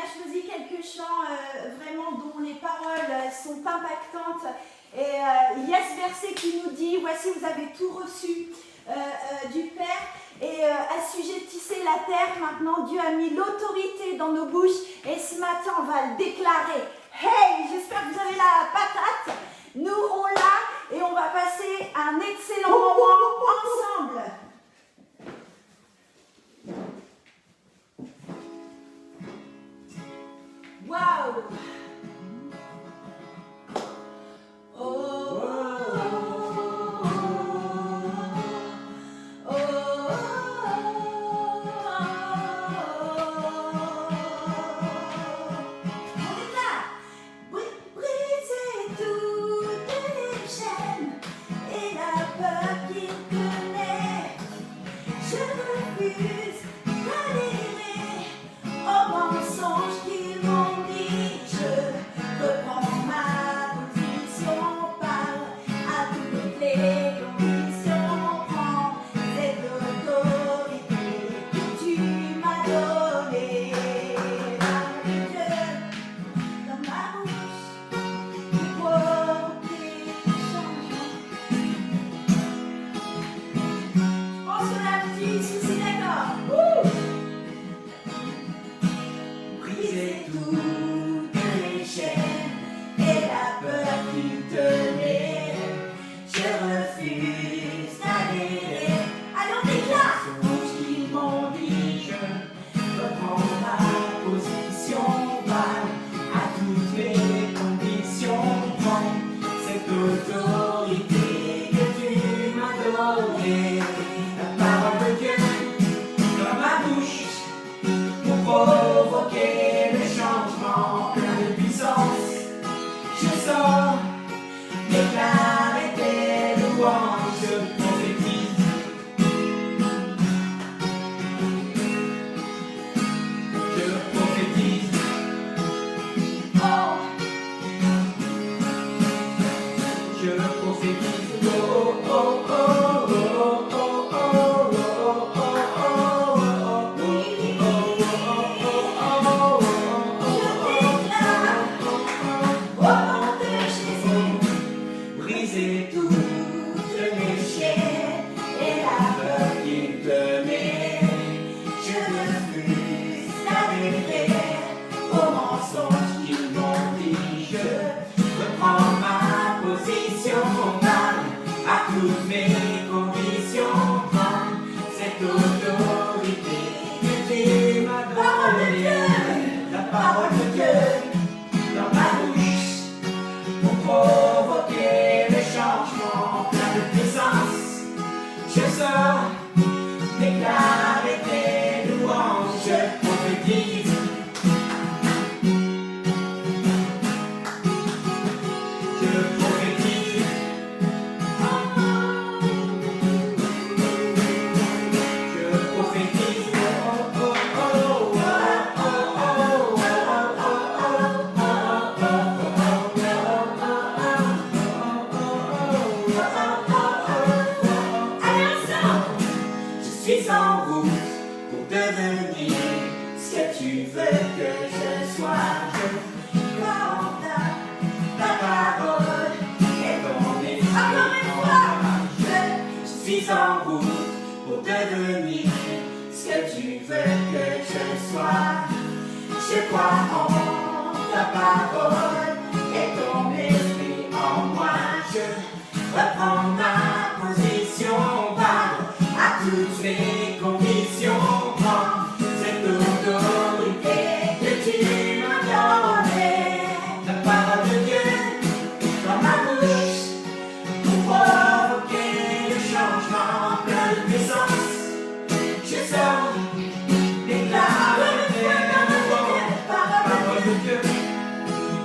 a choisi quelques chants vraiment dont les paroles sont impactantes. Et il y a ce verset qui nous dit, voici vous avez tout reçu du Père et assujettissez la terre. Maintenant Dieu a mis l'autorité dans nos bouches et ce matin on va le déclarer. Hey, j'espère que vous avez la patate. Nous on l'a et on va passer un excellent moment ensemble. Waouh!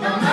Dans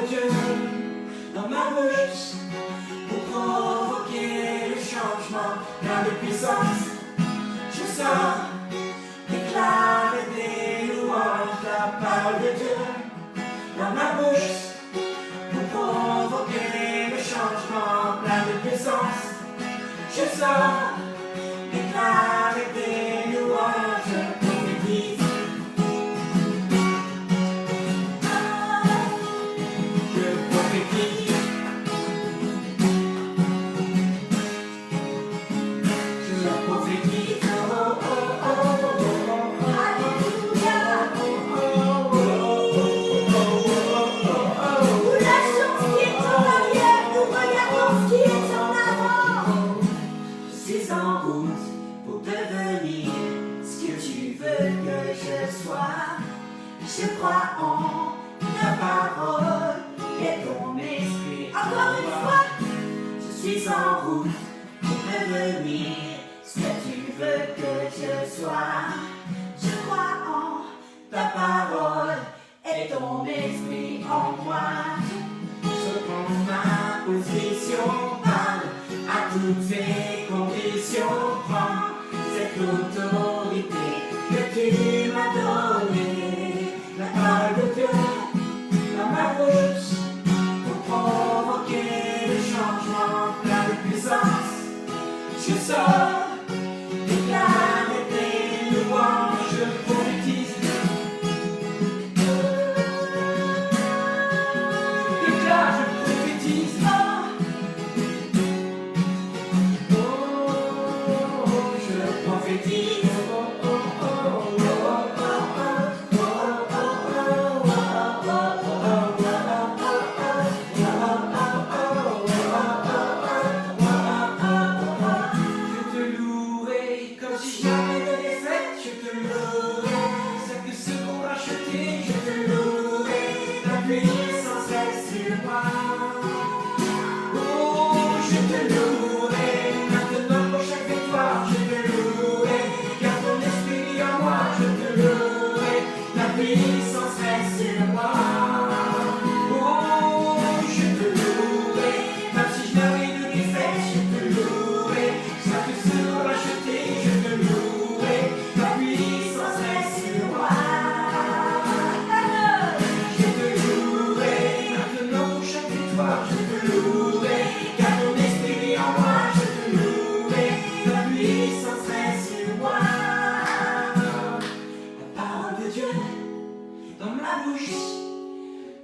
Dieu dans ma bouche pour provoquer le changement, plein de puissance. Je sors déclarer des louanges, la parole de Dieu dans ma bouche pour provoquer le changement, plein de puissance. Je sors déclarer des louanges, prophétise. Je crois en ta parole et ton esprit. Encore une fois, je suis en route pour devenir ce que tu veux que je sois. Je crois en ta parole et ton esprit en moi. Je prends ma position, parle à toutes ces conditions. Prends cette autorité que tu m'as donnée. La parole de Dieu dans ma bouche pour provoquer le changement, plein de puissance. Je sors, déclarer tes louanges, je prophétise. Déclare, je prophétise. Je prophétise.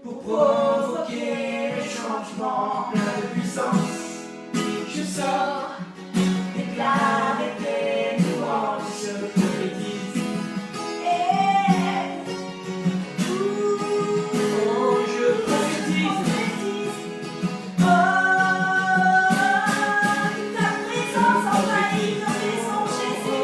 Pour provoquer le changement, plein de puissance. Je sors, déclarer tes louanges, je prophétise. Oh, je prophétise. Oh, ta présence envahit nos maisons, Jésus.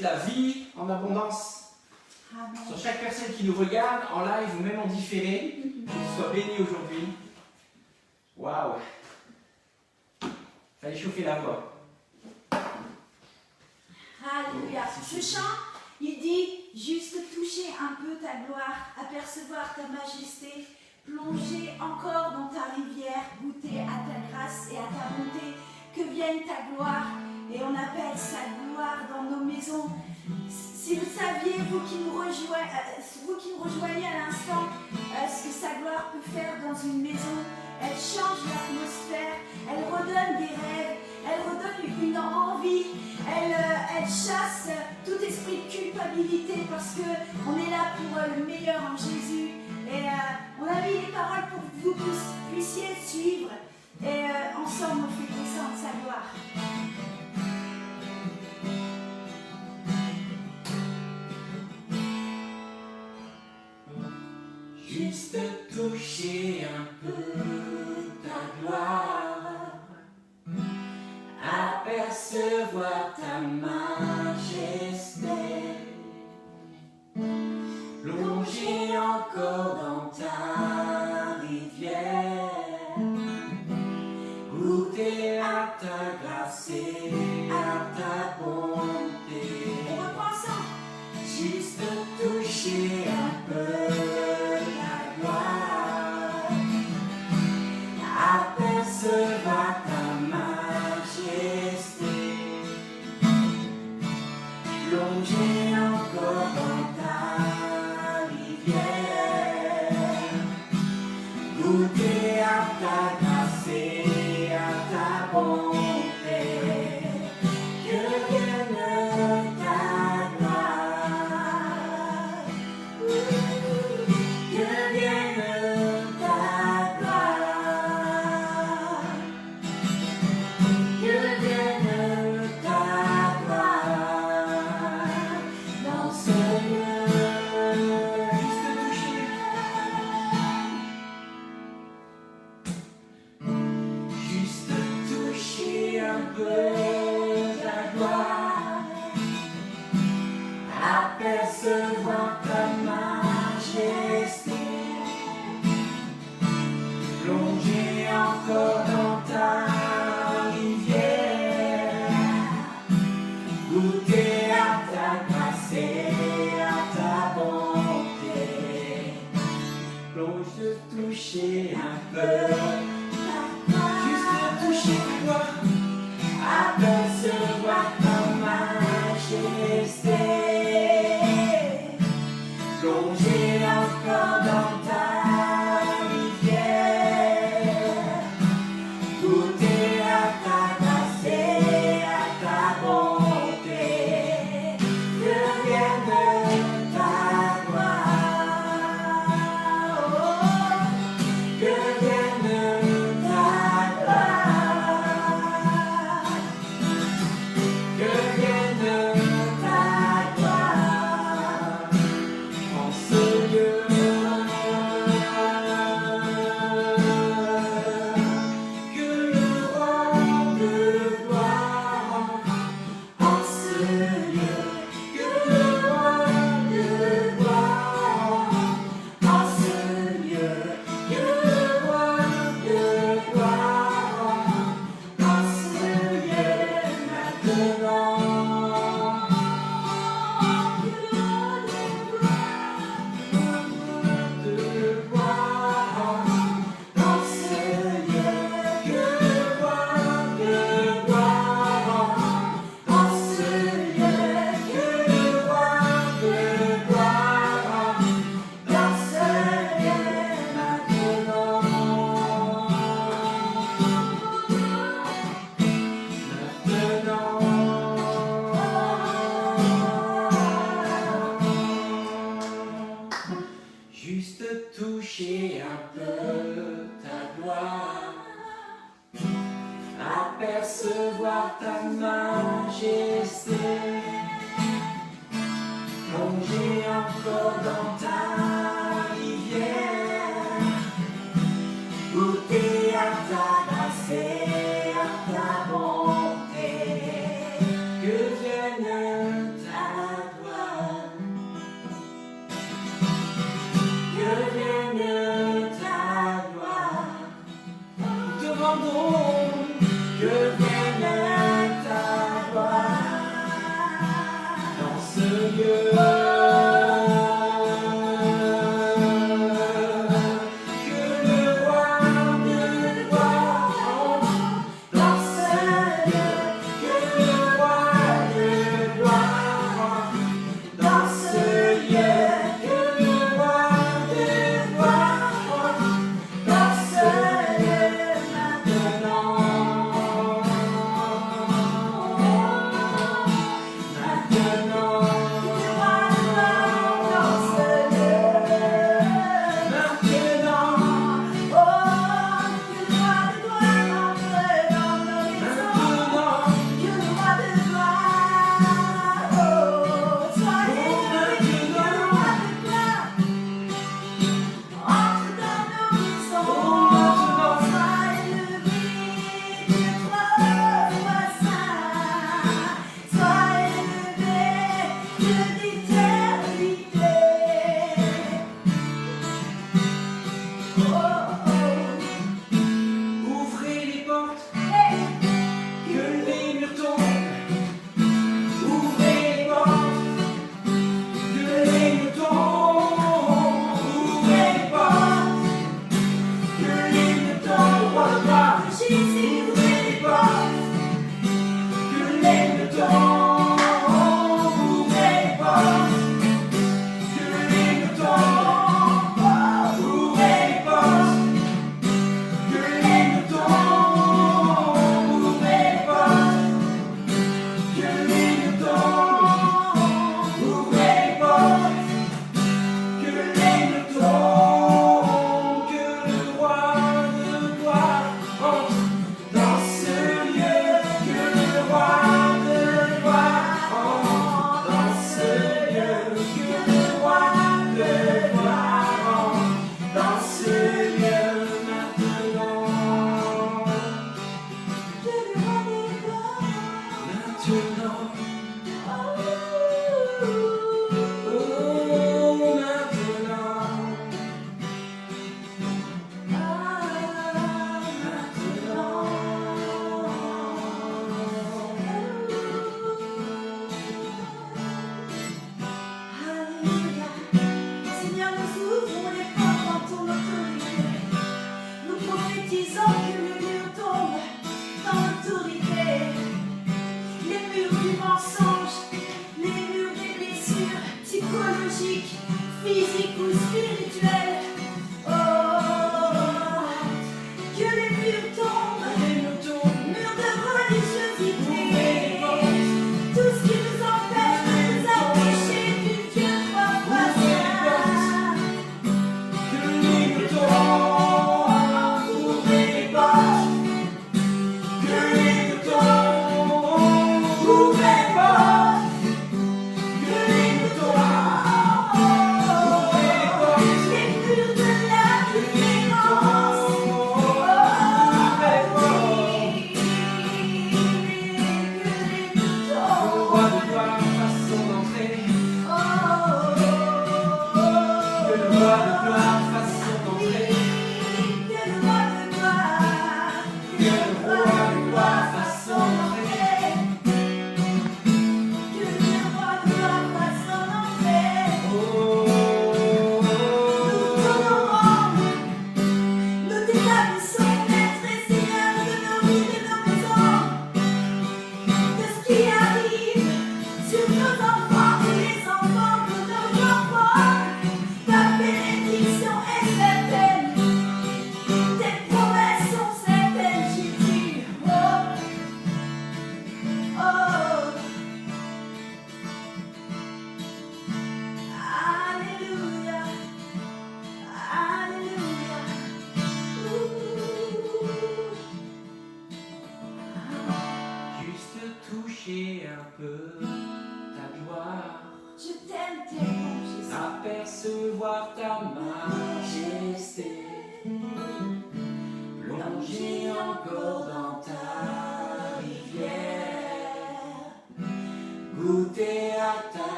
La vie en abondance. Amen. Sur chaque personne qui nous regarde en live ou même en différé, que soit béni aujourd'hui. Waouh! Fallait chauffer la voix. Alléluia. Ce chant, il dit juste toucher un peu ta gloire, apercevoir ta majesté, plonger encore dans ta rivière, goûter à ta grâce et à ta bonté, que vienne ta gloire. Et on appelle sa gloire dans nos maisons. Si vous saviez, vous qui nous rejoignez à l'instant, ce que sa gloire peut faire dans une maison, elle change l'atmosphère, elle redonne des rêves, elle redonne une envie, elle chasse tout esprit de culpabilité parce qu'on est là pour le meilleur en Jésus. Et on a mis les paroles pour que vous puissiez suivre. Et ensemble, on fait descendre sa gloire. Juste toucher un peu ta gloire, apercevoir ta majesté, plonger encore encore dans ta rivière, goûter à ta grâce et à ta bonté. On reprend ça. Juste toucher un peu ta gloire, apercevoir ta majesté, plonger encore dans ta rivière, goûter à ta grâce et à ta bonté. Que vienne ta gloire, que vienne ta gloire, que vienne ta gloire dans ce lieu. Juste toucher un peu ta gloire, apercevoir ta majesté, plonger encore dans ta rivière, goûter à ta grâce et à ta bonté. Plonge, toucher un peu, juste toucher ta gloire, apercevoir ta majesté, plonger encore dans ta rivière, goûter à ta grâce et à ta bonté. Que vienne ta gloire, oh, que vienne ta gloire, que vienne ta gloire en ce lieu. Que le roi de gloire en ce lieu. Que le roi de gloire en ce lieu. Que le roi de gloire en ce lieu maintenant. De gloire dans ce lieu, que le roi de gloire dans ce lieu, que le roi de gloire dans ce lieu maintenant. Juste toucher un peu ta gloire, apercevoir ta majesté, plonger encore dans ta rivière, goûter à ta grâce et à ta bonté. Que vienne ta gloire, que vienne ta gloire. Nous demandons que vienne ta gloire dans ce lieu.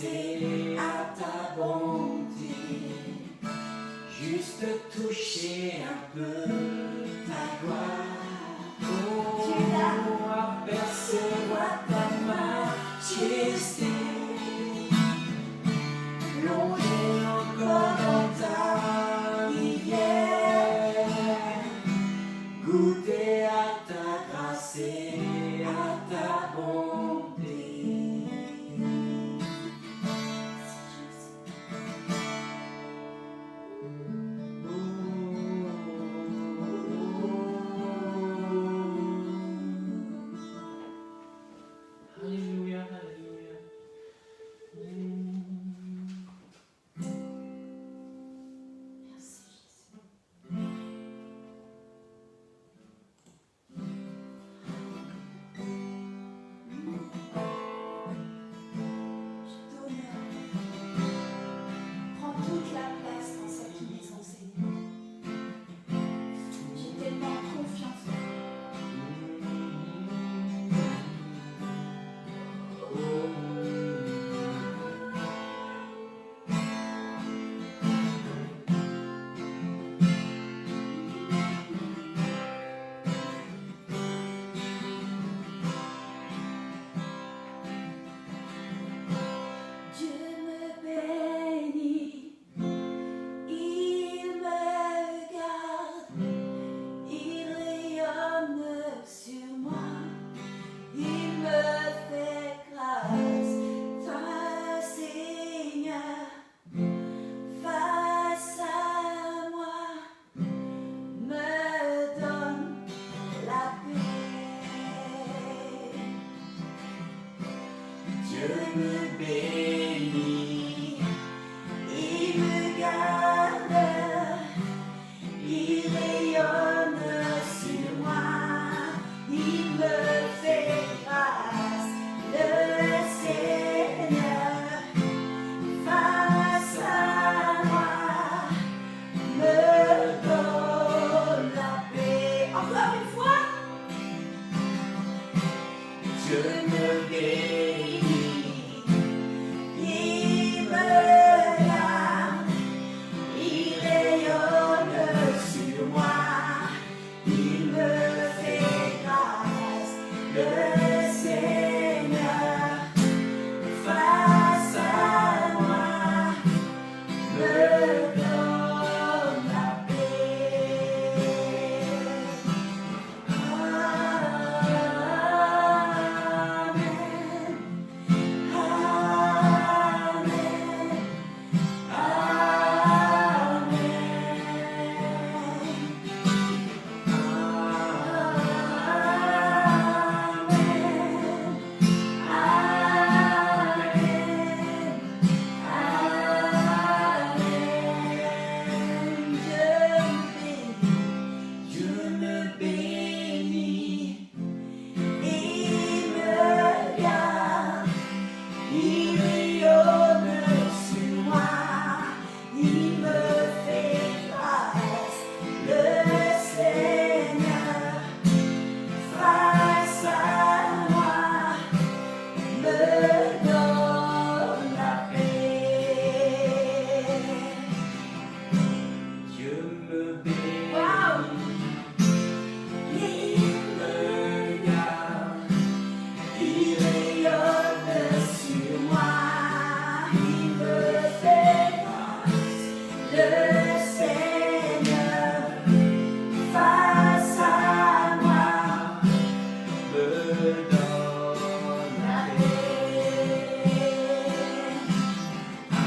grâcer à ta bonté, juste toucher un peu ta gloire. Oh, apercevoir ta majesté, plonger encore dans ta rivière, goûter à ta grâce et à ta bonté. Alléluia, alléluia. Merci Jésus. Je t'honore. Prends toute la place dans cette maison, Seigneur. J'ai tellement confiance en toi. Dieu me bénit, il me garde, il rayonne sur moi, il me fait grâce. Toi, Seigneur, face à moi, me donne la paix. Dieu me bénit, il me garde, il rayonne sur moi, il me fait grâce. Le Seigneur, face à moi, me donne la paix. Encore une fois. Dieu me bénit, il me garde, il rayonne sur moi, il me fait grâce. Le Seigneur, face à moi, me donne la paix. Dieu me bénit, il me garde, il rayonne sur moi, il me fait grâce. Le Seigneur, face à moi, me donne la paix. Dieu me bénit, Wow. il me garde, Il rayonne sur moi, il me fait grâce. Le Seigneur, face à moi, me donne la la paix. paix. Amen.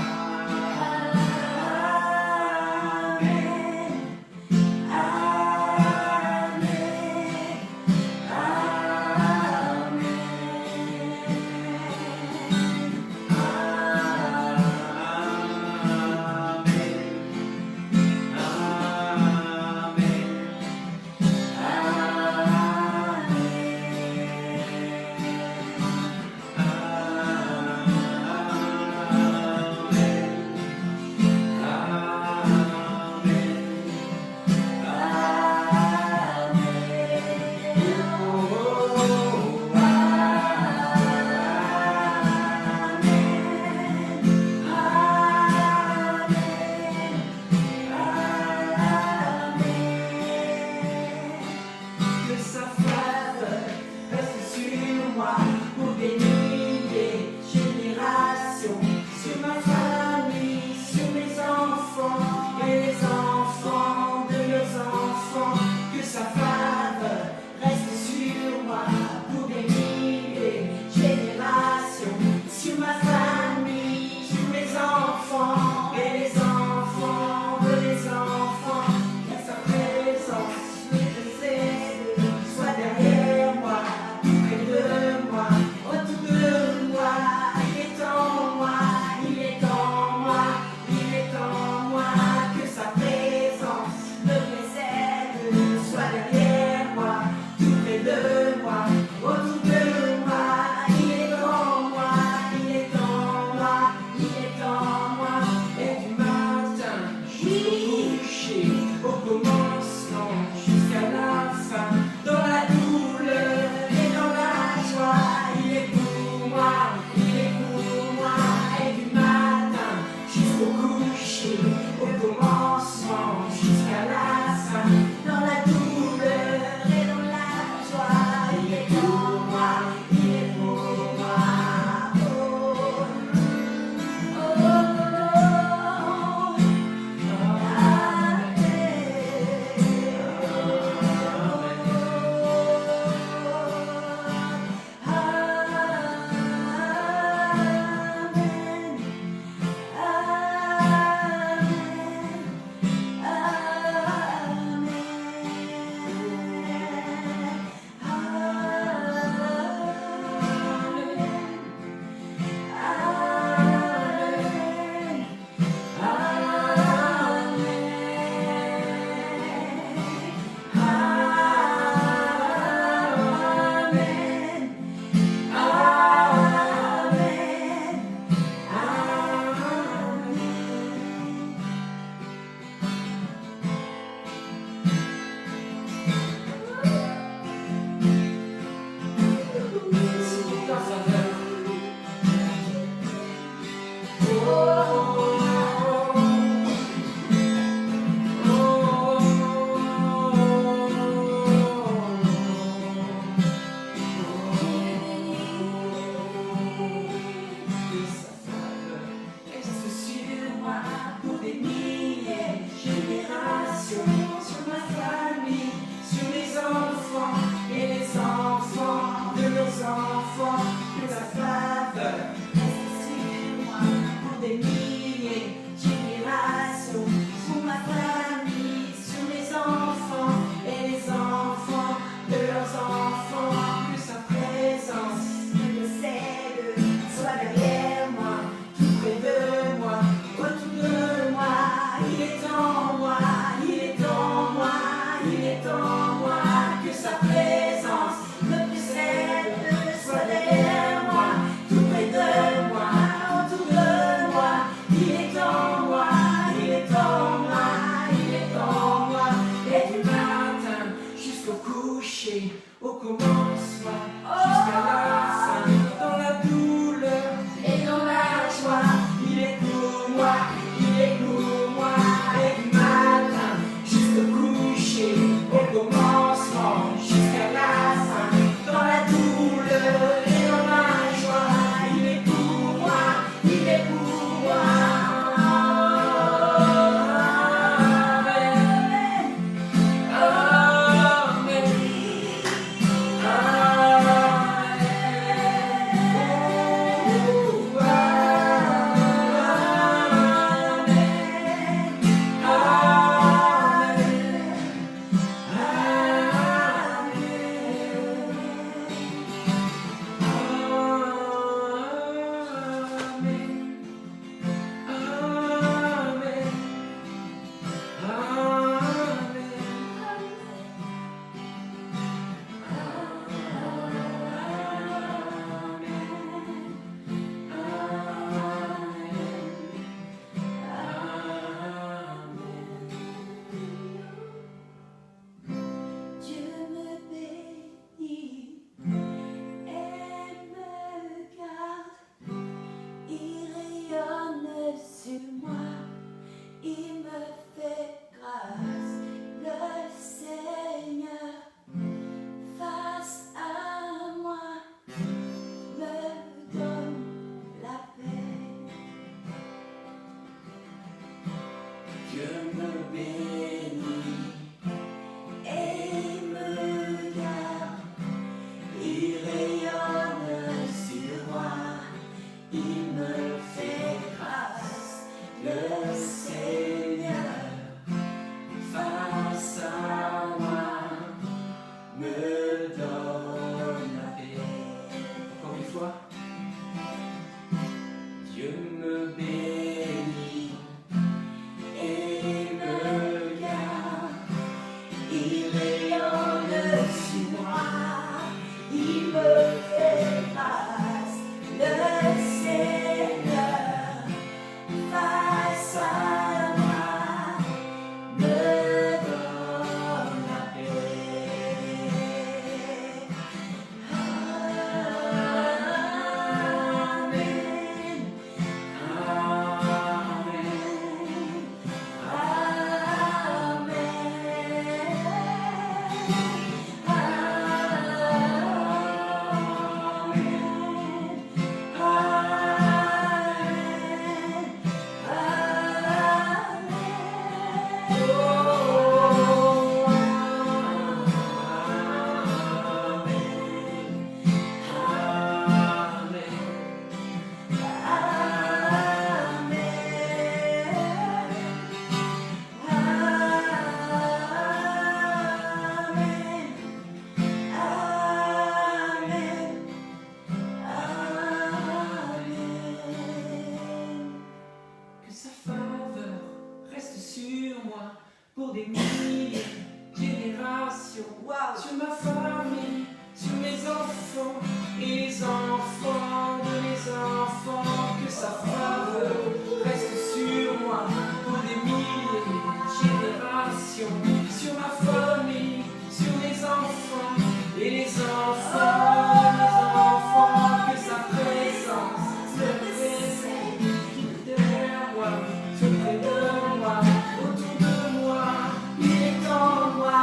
témoin pour des milliers de générations. Wow. Sur ma famille, sur mes enfants et les enfants de mes enfants, que sa faveur reste sur moi pour des milliers de générations. Sur ma famille, sur mes enfants et les enfants de mes enfants, que sa présence me précède derrière moi, tout près de moi, autour de moi. Il est en moi,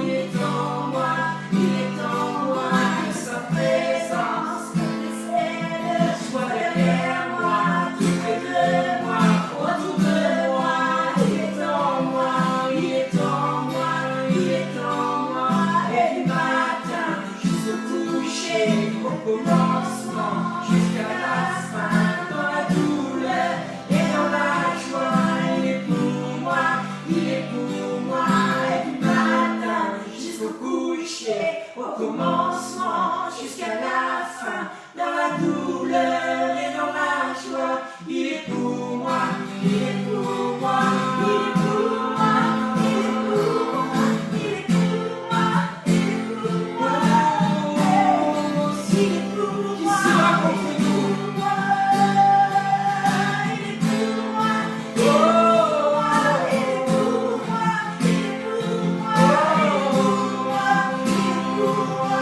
il est en moi, il est en moi, que sa présence me précède, soit derrière moi, tout près de moi, autour de moi. Il est en moi, il est en moi, il est en moi, et du matin jusqu'au coucher, au commencement jusqu'à la fin, dans la douleur et dans la joie. Il est pour moi, il est pour moi, et du matin jusqu'au coucher, au commencement jusqu'à la fin, dans la douleur et dans la joie. Il est pour moi, il est pour moi, il est pour moi, il est pour moi, il est pour moi, il est pour moi. Il est pour moi, qui sera contre nous? Il est pour moi, il est pour moi, il est pour moi, il est pour moi, il est pour moi, il est pour moi.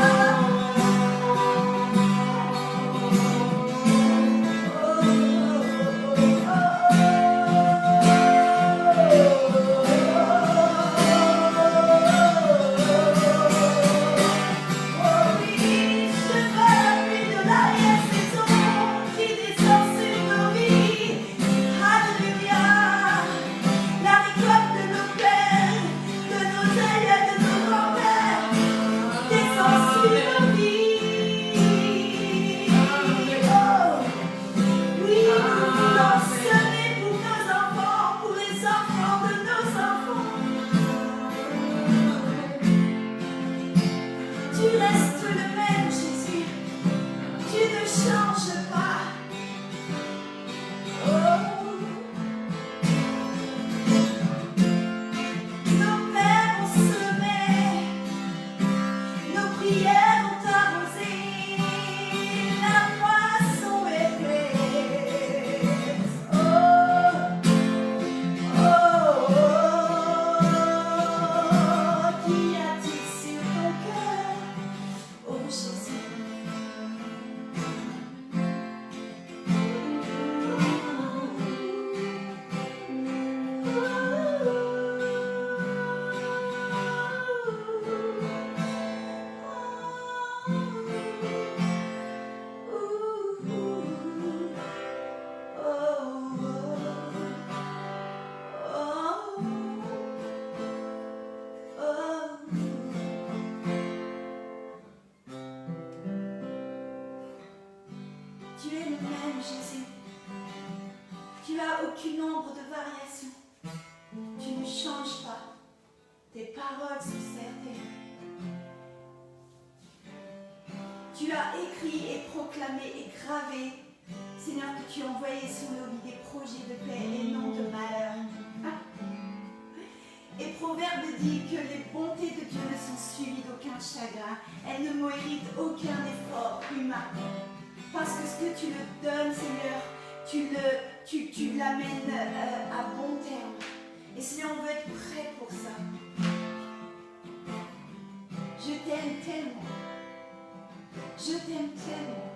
Tu restes le même, Jésus. Tu ne changes pas. Oh. Nos pères ont semé, nos prières ont arrosé, la moisson est prête. Oh, oh, oh, qu'y a-t-il sur ton cœur? Oh Jésus. Tu es le même, Jésus. Tu n'as aucune ombre de variation. Tu ne changes pas. Tes paroles sont certaines. Tu as écrit et proclamé et gravé, Seigneur, que tu as envoyé sur nos vies des projets de paix et non de malheur. Et Proverbe dit que les bontés de Dieu ne sont suivies d'aucun chagrin. Elles ne méritent aucun effort humain. Parce que ce que tu le donnes, Seigneur, tu l'amènes à bon terme. Et Seigneur, on veut être prêt pour ça. Je t'aime tellement. Je t'aime tellement.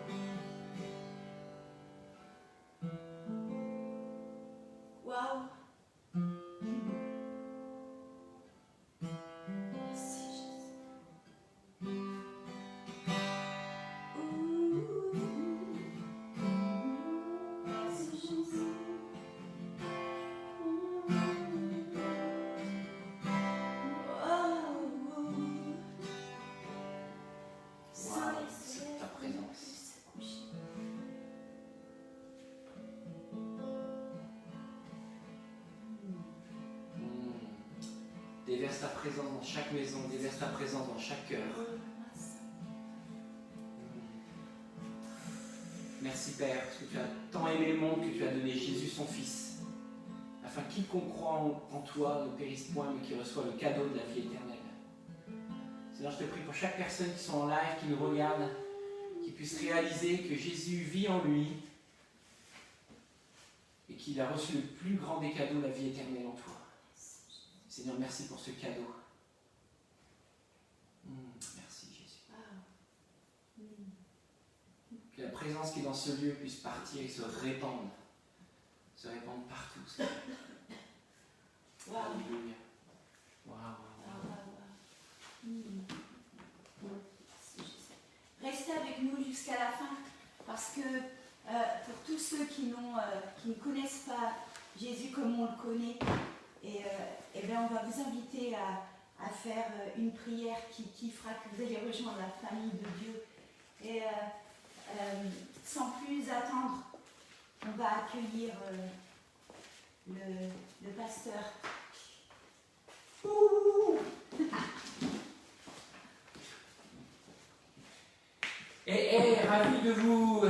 Waouh. Merci Jésus. Merci Jésus. C'est ta présence. Déverse ta présence dans chaque maison, déverse ta présence dans chaque cœur. Merci Père, parce que tu as tant aimé le monde que tu as donné Jésus son Fils, afin enfin quiconque croit en toi ne périsse point, mais qui reçoit le cadeau de la vie éternelle. Seigneur, je te prie pour chaque personne qui sont en live, qui nous regarde, qui puisse réaliser que Jésus vit en lui et qu'il a reçu le plus grand des cadeaux, la vie éternelle en toi. Seigneur, merci pour ce cadeau. Merci Jésus. Que la présence qui est dans ce lieu puisse partir et se répandre partout. Seigneur. Alléluia. Restez avec nous jusqu'à la fin, parce que pour tous ceux qui ne connaissent pas Jésus comme on le connaît, on va vous inviter à faire une prière qui fera que vous allez rejoindre la famille de Dieu. Et sans plus attendre, on va accueillir le pasteur. Ravi de vous,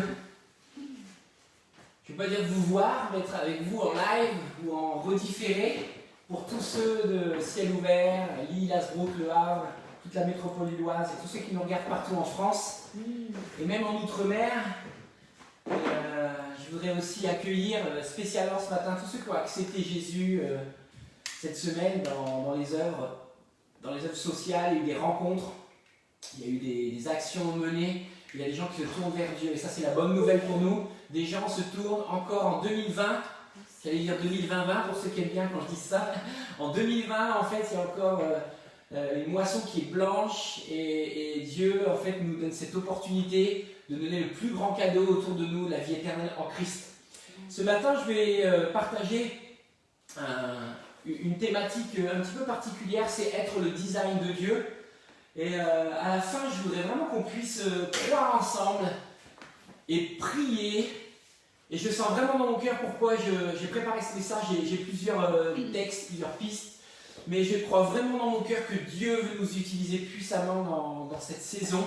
je ne vais pas dire de vous voir, mais être avec vous en live ou en redifféré pour tous ceux de Ciel Ouvert, Lille, Asbrook, Le Havre, toute la métropole lilloise et tous ceux qui nous regardent partout en France et même en Outre-mer. Je voudrais aussi accueillir spécialement ce matin tous ceux qui ont accepté Jésus cette semaine dans les œuvres sociales. Il y a eu des rencontres, il y a eu des actions menées. Il y a des gens qui se tournent vers Dieu, et ça c'est la bonne nouvelle pour nous. Des gens se tournent encore en 2020, j'allais dire 2020 pour ceux qui aiment bien quand je dis ça. En 2020, en fait, il y a encore une moisson qui est blanche, et Dieu, en fait, nous donne cette opportunité de donner le plus grand cadeau autour de nous, la vie éternelle en Christ. Ce matin, je vais partager une thématique un petit peu particulière, c'est être le design de Dieu. Et à la fin, je voudrais vraiment qu'on puisse croire ensemble et prier. Et je sens vraiment dans mon cœur pourquoi j'ai préparé ce message. J'ai plusieurs textes, plusieurs pistes. Mais je crois vraiment dans mon cœur que Dieu veut nous utiliser puissamment dans cette saison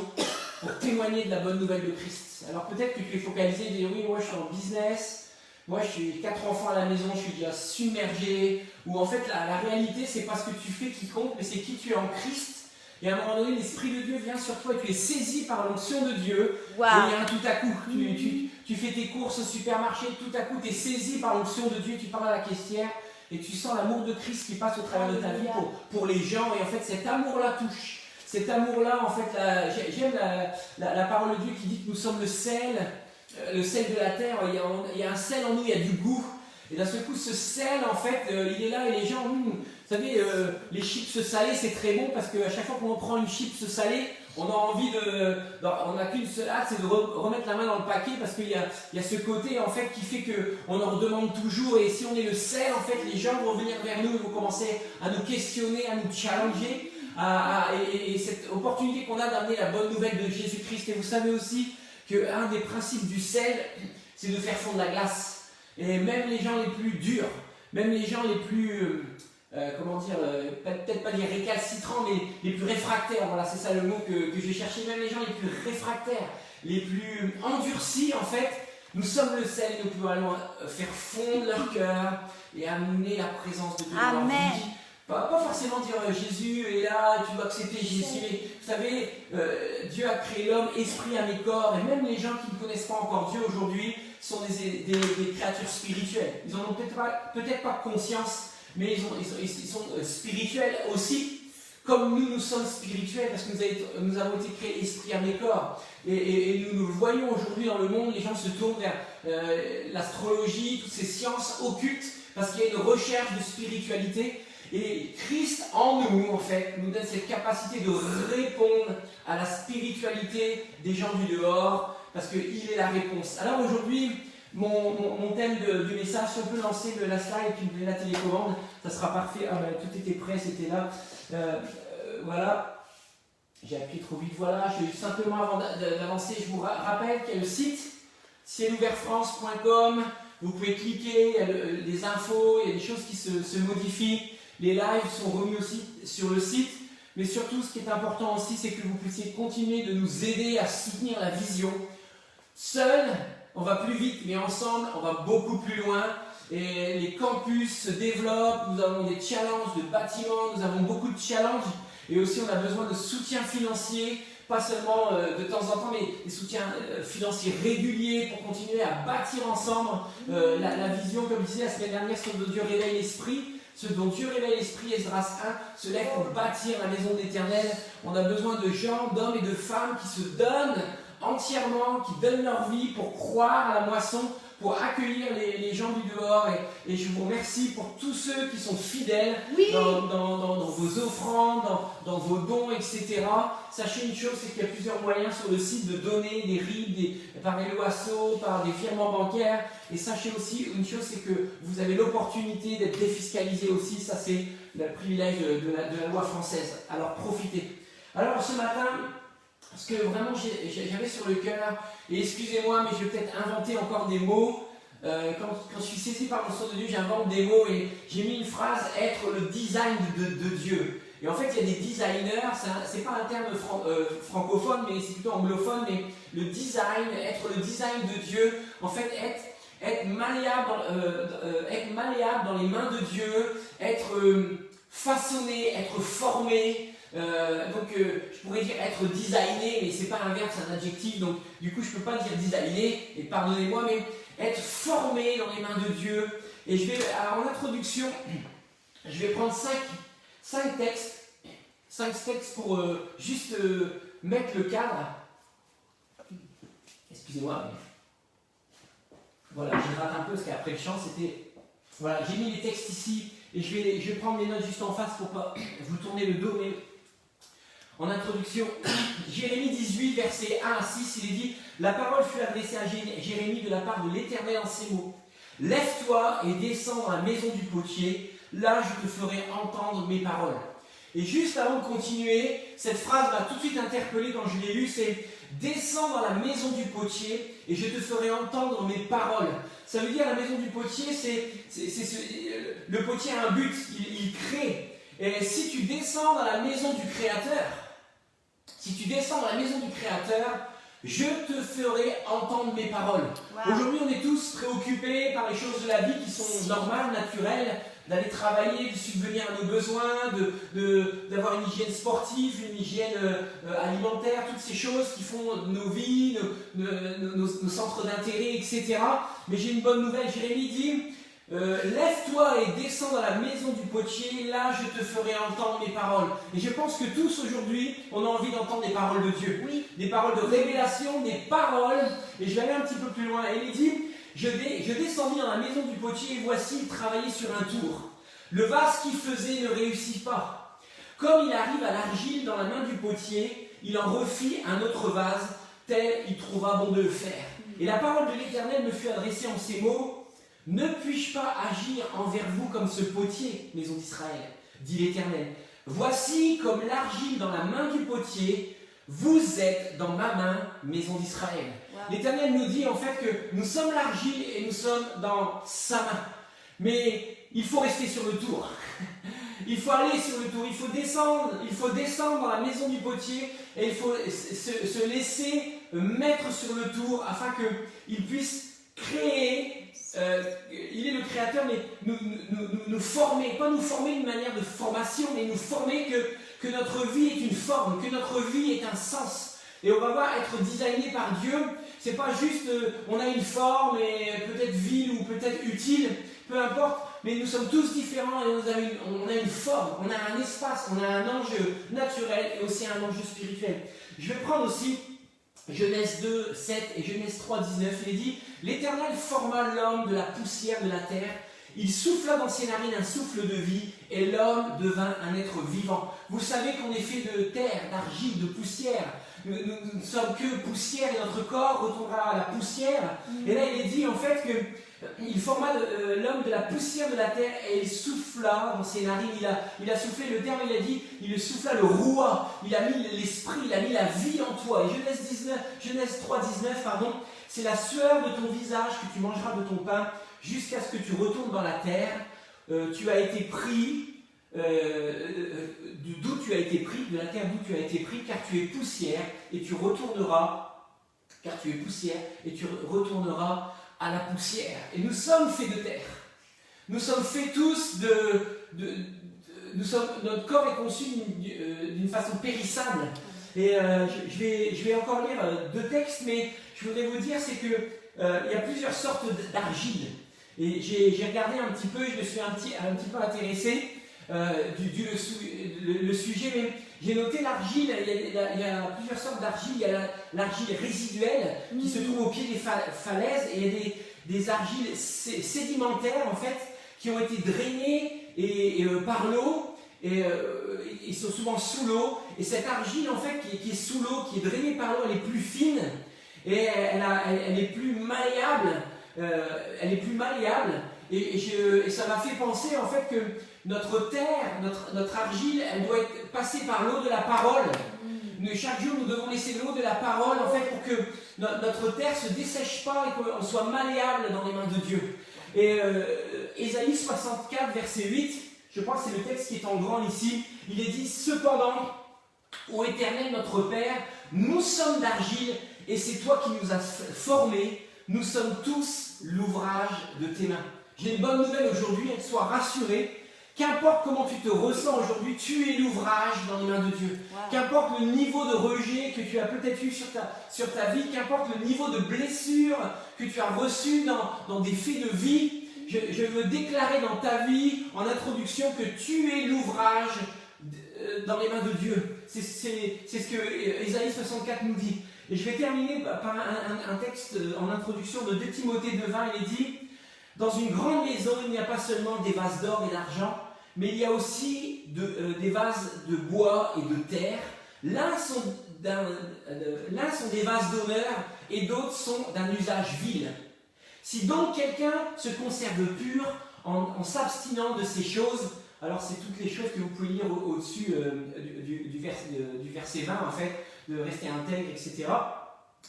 pour témoigner de la bonne nouvelle de Christ. Alors peut-être que tu es focalisé et dire oui, moi je suis en business, moi j'ai 4 enfants à la maison, je suis déjà submergé. Ou en fait la réalité, c'est pas ce que tu fais qui compte, mais c'est qui tu es en Christ. Et à un moment donné, l'Esprit de Dieu vient sur toi et tu es saisi par l'onction de Dieu. Wow. Et il y a un tout à coup. Tu fais tes courses au supermarché, tout à coup, tu es saisi par l'onction de Dieu, tu parles à la caissière et tu sens l'amour de Christ qui passe au travers de ta vie pour les gens. Et en fait, cet amour-là touche. Cet amour-là, en fait, j'aime la parole de Dieu qui dit que nous sommes le sel de la terre. Il y a un sel en nous, il y a du goût. Et d'un seul coup, ce sel, en fait, il est là et les gens, vous savez, les chips salées, c'est très bon parce qu'à chaque fois qu'on prend une chips salée, on a envie on n'a qu'une seule hâte, c'est de remettre la main dans le paquet parce qu'il y a ce côté, en fait, qui fait qu'on en redemande toujours. Et si on est le sel, en fait, les gens vont venir vers nous, ils vont commencer à nous questionner, à nous challenger. Et cette opportunité qu'on a d'amener la bonne nouvelle de Jésus-Christ. Et vous savez aussi qu'un des principes du sel, c'est de faire fondre la glace. Et même les gens les plus durs, même les gens les plus, peut-être pas dire récalcitrants, mais les plus réfractaires, voilà, c'est ça le mot que je vais chercher, même les gens les plus réfractaires, les plus endurcis, en fait, nous sommes le sel et nous pouvons faire fondre leur cœur et amener la présence de Dieu dans leur vie. Pas forcément dire Jésus est là, tu dois accepter Jésus. Mais, vous savez, Dieu a créé l'homme, esprit, âme et corps, et même les gens qui ne connaissent pas encore Dieu aujourd'hui sont des créatures spirituelles. Ils n'en ont peut-être pas conscience, mais ils sont spirituels aussi, comme nous sommes spirituels, parce que nous avons été créés esprit, âme et corps. Et nous le voyons aujourd'hui dans le monde, les gens se tournent vers l'astrologie, toutes ces sciences occultes, parce qu'il y a une recherche de spiritualité. Et Christ en nous, en fait, nous donne cette capacité de répondre à la spiritualité des gens du dehors, parce qu'il est la réponse. Alors aujourd'hui, mon thème du message, si on peut lancer la slide et puis la télécommande, ça sera parfait. Ah ben, tout était prêt, c'était là. Voilà. J'ai appuyé trop vite. Voilà. Simplement, avant d'avancer, je vous rappelle qu'il y a le site cielouvertfrance.com. Vous pouvez cliquer, il y a des infos, il y a des choses qui se modifient. Les lives sont remis aussi sur le site. Mais surtout, ce qui est important aussi, c'est que vous puissiez continuer de nous aider à soutenir la vision. Seul, on va plus vite, mais ensemble, on va beaucoup plus loin. et les campus se développent, nous avons des challenges de bâtiments, nous avons beaucoup de challenges et aussi on a besoin de soutien financier, pas seulement de temps en temps, mais des soutiens financiers réguliers pour continuer à bâtir ensemble la vision, comme je disais la semaine dernière, ce dont Dieu réveille l'esprit. Ce dont Dieu réveille l'esprit, Esdras 1, se lève pour bâtir la maison de l'Éternel. On a besoin de gens, d'hommes et de femmes qui se donnent entièrement, qui donnent leur vie pour croire à la moisson, pour accueillir les gens du dehors. Et je vous remercie pour tous ceux qui sont fidèles dans vos offrandes, dans vos dons, etc. Sachez une chose, c'est qu'il y a plusieurs moyens sur le site de donner, des RIB, par Eloasso, par des virements bancaires. Et sachez aussi une chose, c'est que vous avez l'opportunité d'être défiscalisé aussi. Ça, c'est le privilège de la loi française. Alors profitez. Alors ce matin, ce que vraiment j'avais sur le cœur, et excusez-moi, mais je vais peut-être inventer encore des mots. Quand je suis saisi par le Sceau de Dieu, j'invente des mots et j'ai mis une phrase, être le design de Dieu. Et en fait, il y a des designers, c'est pas un terme francophone, mais c'est plutôt anglophone, mais le design, être le design de Dieu, en fait, être malléable dans les mains de Dieu, être façonné, être formé. Je pourrais dire être designé, mais c'est pas un verbe, c'est un adjectif, donc du coup je peux pas dire designé, et pardonnez-moi, mais être formé dans les mains de Dieu. Et en introduction, je vais prendre 5 textes pour juste mettre le cadre. Excusez-moi, mais voilà, je rate un peu parce qu'après le chant c'était. Voilà, j'ai mis les textes ici et je vais prendre mes notes juste en face pour pas vous tourner le dos, mais en introduction, Jérémie 18, versets 1 à 6, il est dit « La parole fut adressée à Jérémie de la part de l'Éternel en ces mots. Lève-toi et descends dans la maison du potier, là je te ferai entendre mes paroles. » Et juste avant de continuer, cette phrase m'a tout de suite interpellé quand je l'ai lue, c'est « Descends dans la maison du potier et je te ferai entendre mes paroles. » Ça veut dire la maison du potier, le potier a un but, il crée. Et si tu descends dans la maison du Créateur, je te ferai entendre mes paroles. Wow. Aujourd'hui, on est tous préoccupés par les choses de la vie qui sont normales, naturelles, d'aller travailler, de subvenir à nos besoins, d'avoir une hygiène sportive, une hygiène alimentaire, toutes ces choses qui font nos vies, nos centres d'intérêt, etc. Mais j'ai une bonne nouvelle, Jérémie dit lève-toi et descends dans la maison du potier, là je te ferai entendre mes paroles. Et je pense que tous aujourd'hui, on a envie d'entendre des paroles de Dieu. Oui. Des paroles de révélation, des paroles. Et je vais aller un petit peu plus loin. Et il dit, je descendis dans la maison du potier et voici, il travaillait sur un tour. Le vase qu'il faisait ne réussit pas. Comme il arrive à l'argile dans la main du potier, il en refit un autre vase, tel il trouva bon de le faire. Et la parole de l'Éternel me fut adressée en ces mots. Ne puis-je pas agir envers vous comme ce potier, maison d'Israël, dit l'Éternel. Voici comme l'argile dans la main du potier, vous êtes dans ma main, maison d'Israël. Wow. L'Éternel nous dit en fait que nous sommes l'argile et nous sommes dans sa main. Mais il faut rester sur le tour. Il faut aller sur le tour, il faut descendre dans la maison du potier et il faut se laisser mettre sur le tour afin qu'il puisse créer. Il est le créateur, mais nous former, pas nous former d'une manière de formation, mais nous former que notre vie est une forme, que notre vie est un sens. Et on va voir être designé par Dieu, c'est pas juste on a une forme et peut-être vile ou peut-être utile, peu importe, mais nous sommes tous différents et on a une forme, on a un espace, on a un enjeu naturel et aussi un enjeu spirituel. Je vais prendre aussi Genèse 2, 7 et Genèse 3, 19, il est dit « L'Éternel forma l'homme de la poussière de la terre, il souffla dans ses narines un souffle de vie, et l'homme devint un être vivant. » Vous savez qu'on est fait de terre, d'argile, de poussière. Nous ne sommes que poussière et notre corps retournera à la poussière. Et là, il est dit en fait qu'il forma l'homme de la poussière de la terre et il souffla dans ses narines. Il a soufflé, le terme il a dit, il souffla le roi, il a mis l'esprit, il a mis la vie en toi. Et Genèse 3, 19, c'est la sueur de ton visage que tu mangeras de ton pain jusqu'à ce que tu retournes dans la terre. Tu as été pris. D'où tu as été pris, de la terre d'où tu as été pris, car tu es poussière et tu retourneras, à la poussière. Et nous sommes faits de terre. Nous sommes faits tous notre corps est conçu d'une façon périssable. Et je vais encore lire deux textes, mais je voudrais vous dire, c'est que il y a plusieurs sortes d'argile. Et j'ai regardé un petit peu, je me suis un petit peu intéressé le sujet, mais j'ai noté l'argile. Il y a plusieurs sortes d'argile. Il y a l'argile résiduelle qui se trouve au pied des falaises, et il y a des argiles sédimentaires en fait qui ont été drainées par l'eau, et ils sont souvent sous l'eau. Et cette argile en fait qui est sous l'eau, qui est drainée par l'eau, elle est plus fine et elle est plus malléable. Et ça m'a fait penser en fait que notre terre, notre argile, elle doit être passée par l'eau de la parole. Chaque jour, nous devons laisser l'eau de la parole en fait pour que notre terre se dessèche pas et qu'on soit malléable dans les mains de Dieu. Et Ésaïe 64, verset 8, je crois que c'est le texte qui est en grand ici, il est dit: cependant, ô Éternel notre Père, nous sommes d'argile et c'est toi qui nous as formés. Nous sommes tous l'ouvrage de tes mains. J'ai une bonne nouvelle aujourd'hui, sois rassuré. Qu'importe comment tu te ressens aujourd'hui, tu es l'ouvrage dans les mains de Dieu. Wow. Qu'importe le niveau de rejet que tu as peut-être eu sur ta vie, qu'importe le niveau de blessure que tu as reçu dans des faits de vie, je veux déclarer dans ta vie, en introduction, que tu es l'ouvrage dans les mains de Dieu. C'est ce que Ésaïe 64 nous dit. Et je vais terminer par un texte en introduction de 2 Timothée 2,20. Il est dit: dans une grande maison, il n'y a pas seulement des vases d'or et d'argent, mais il y a aussi des vases de bois et de terre. L'un sont des vases d'honneur et d'autres sont d'un usage vil. Si donc quelqu'un se conserve pur en s'abstinant de ces choses, alors c'est toutes les choses que vous pouvez lire au-dessus du verset 20 en fait, de rester intègre, etc.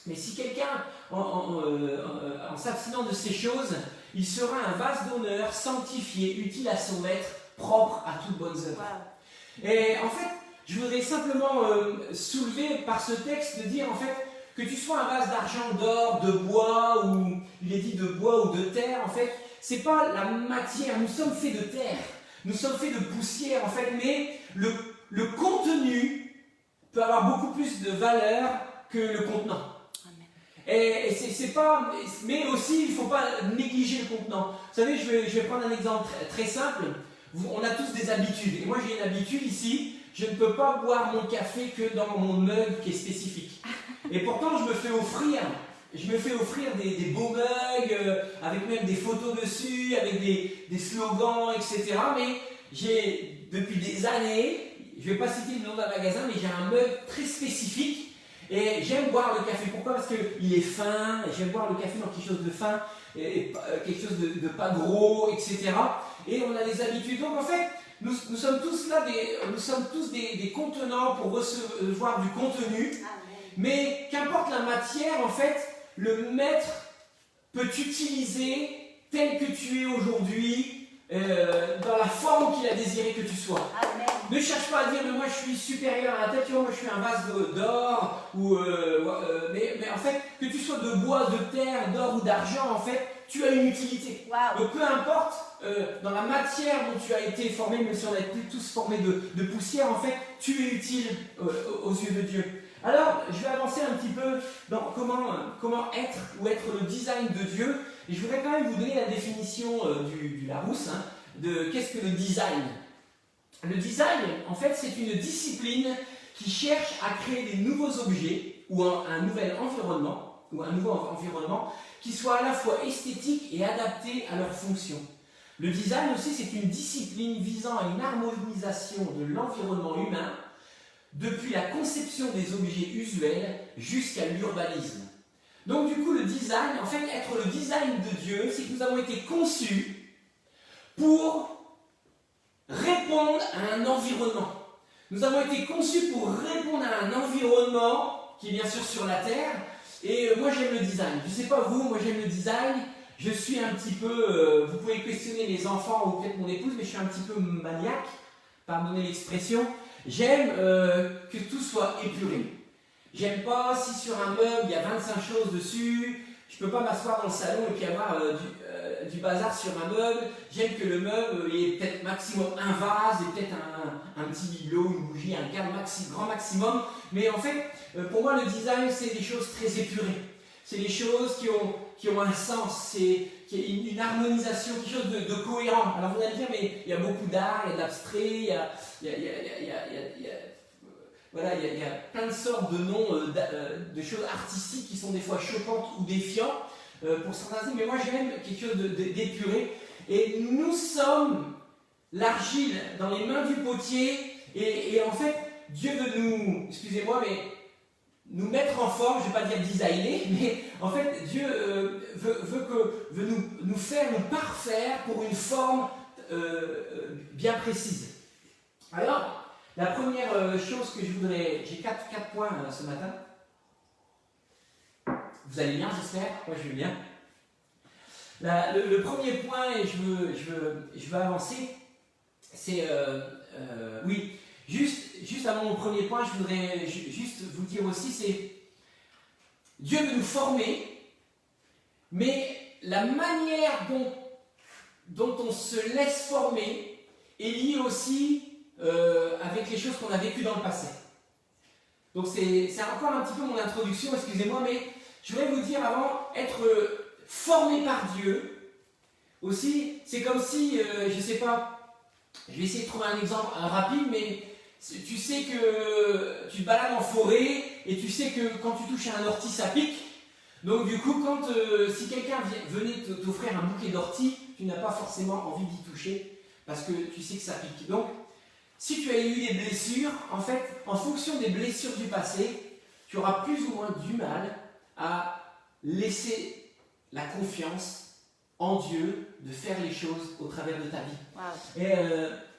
Mais si quelqu'un, en s'abstinant de ces choses, il sera un vase d'honneur, sanctifié, utile à son maître, propre à toute bonne œuvre. Wow. Et en fait, je voudrais simplement soulever par ce texte de dire en fait que tu sois un vase d'argent, d'or, de bois, ou il est dit de bois ou de terre, en fait, c'est pas la matière. Nous sommes faits de terre, nous sommes faits de poussière en fait, mais le contenu peut avoir beaucoup plus de valeur que le contenant. Et c'est pas, mais aussi il ne faut pas négliger le contenant. Vous savez, je vais prendre un exemple très simple. On a tous des habitudes. Et moi j'ai une habitude ici, je ne peux pas boire mon café que dans mon mug qui est spécifique. Et pourtant je me fais offrir des beaux mugs, avec même des photos dessus, avec des slogans, etc. Mais j'ai, depuis des années, je ne vais pas citer le nom d'un magasin, mais j'ai un mug très spécifique. Et j'aime boire le café. Pourquoi? Parce qu'il est fin, j'aime boire le café dans quelque chose de fin, et quelque chose de pas gros, etc. Et on a des habitudes. Donc en fait, nous sommes tous là, nous sommes tous des contenants pour recevoir du contenu. Mais qu'importe la matière, en fait, le maître peut t'utiliser tel que tu es aujourd'hui, dans la forme qu'il a désiré que tu sois. Amen. Ne cherche pas à dire, mais moi je suis supérieur à la tête, tu vois, moi je suis un vase d'or, mais en fait, que tu sois de bois, de terre, d'or ou d'argent, en fait, tu as une utilité. Wow. Donc peu importe dans la matière dont tu as été formé, même si on a été tous formés de poussière, en fait, tu es utile aux yeux de Dieu. Alors, je vais avancer un petit peu dans comment être ou être le design de Dieu. Et je voudrais quand même vous donner la définition du Larousse, hein, de qu'est-ce que le design. Le design, en fait, c'est une discipline qui cherche à créer des nouveaux objets ou un nouvel environnement, ou un nouveau environnement qui soit à la fois esthétique et adapté à leur fonction. Le design aussi, c'est une discipline visant à une harmonisation de l'environnement humain depuis la conception des objets usuels jusqu'à l'urbanisme. Donc du coup, le design, en fait, être le design de Dieu, c'est que nous avons été conçus pour répondre à un environnement. Nous avons été conçus pour répondre à un environnement qui est bien sûr sur la Terre. Et moi, j'aime le design. Je ne sais pas vous, moi j'aime le design. Je suis un petit peu, vous pouvez questionner les enfants ou peut-être mon épouse, mais je suis un petit peu maniaque, pardonnez l'expression. J'aime que tout soit épuré. J'aime pas si sur un mug il y a 25 choses dessus. Je ne peux pas m'asseoir dans le salon et puis avoir du bazar sur un meuble. J'aime que le meuble ait peut-être maximum un vase et peut-être un petit bibelot, une bougie, un cadre grand maximum. Mais en fait, pour moi, le design, c'est des choses très épurées. C'est des choses qui ont un sens, c'est une harmonisation, quelque chose de cohérent. Alors vous allez dire, mais il y a beaucoup d'art, il y a de l'abstrait, il y a plein de sortes de noms de choses artistiques qui sont des fois choquantes ou défiants pour certains, mais moi j'aime quelque chose d'épuré. Et nous sommes l'argile dans les mains du potier, et en fait, Dieu veut nous, excusez-moi, mais nous mettre en forme, je ne vais pas dire designer, mais en fait, Dieu veut nous faire, nous parfaire pour une forme bien précise. Alors, la première chose que je voudrais... J'ai 4 points ce matin. Vous allez bien, j'espère? Moi, je vais bien. Le premier point, et je veux avancer, c'est... oui, juste avant mon premier point, je voudrais juste vous dire aussi, c'est... Dieu veut nous former, mais la manière dont on se laisse former est liée aussi avec les choses qu'on a vécues dans le passé. Donc c'est encore un petit peu mon introduction, excusez-moi, mais je voudrais vous dire avant, être formé par Dieu, aussi, c'est comme si, je ne sais pas, je vais essayer de trouver un exemple rapide, mais tu sais que tu te balades en forêt et tu sais que quand tu touches à un ortie, ça pique. Donc du coup, si quelqu'un venait t'offrir un bouquet d'orties, tu n'as pas forcément envie d'y toucher parce que tu sais que ça pique. Donc, si tu as eu des blessures, en fait, en fonction des blessures du passé, tu auras plus ou moins du mal à laisser la confiance en Dieu de faire les choses au travers de ta vie. Wow. Et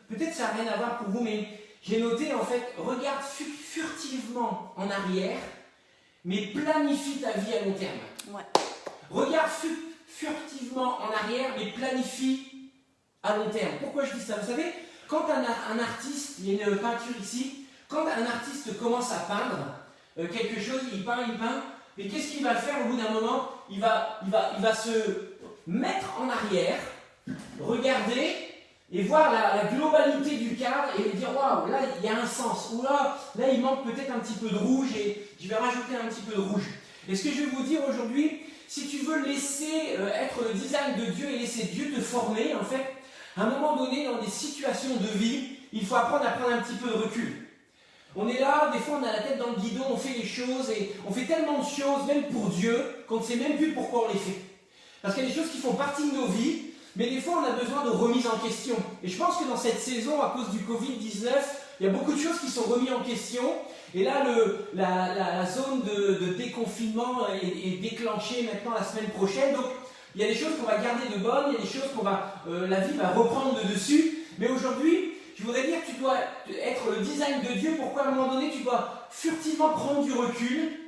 peut-être ça n'a rien à voir pour vous, mais j'ai noté en fait, regarde furtivement en arrière, mais planifie ta vie à long terme. Ouais. Regarde furtivement en arrière, mais planifie à long terme. Pourquoi je dis ça? Vous savez, quand un artiste, il y a une peinture ici, quand un artiste commence à peindre quelque chose, il peint, mais qu'est-ce qu'il va faire au bout d'un moment? Il va se mettre en arrière, regarder et voir la globalité du cadre et dire waouh, là il y a un sens, ou là il manque peut-être un petit peu de rouge et je vais rajouter un petit peu de rouge. Et ce que je vais vous dire aujourd'hui, si tu veux laisser être le design de Dieu et laisser Dieu te former, en fait, à un moment donné, dans des situations de vie, il faut apprendre à prendre un petit peu de recul. On est là, des fois on a la tête dans le guidon, on fait les choses et on fait tellement de choses, même pour Dieu, qu'on ne sait même plus pourquoi on les fait. Parce qu'il y a des choses qui font partie de nos vies, mais des fois on a besoin de remise en question. Et je pense que dans cette saison, à cause du Covid-19, il y a beaucoup de choses qui sont remises en question. Et là, la zone de déconfinement est déclenchée maintenant la semaine prochaine. Donc il y a des choses qu'on va garder de bonnes, il y a des choses la vie va reprendre de dessus. Mais aujourd'hui, je voudrais dire que tu dois être le design de Dieu. Pourquoi à un moment donné, tu dois furtivement prendre du recul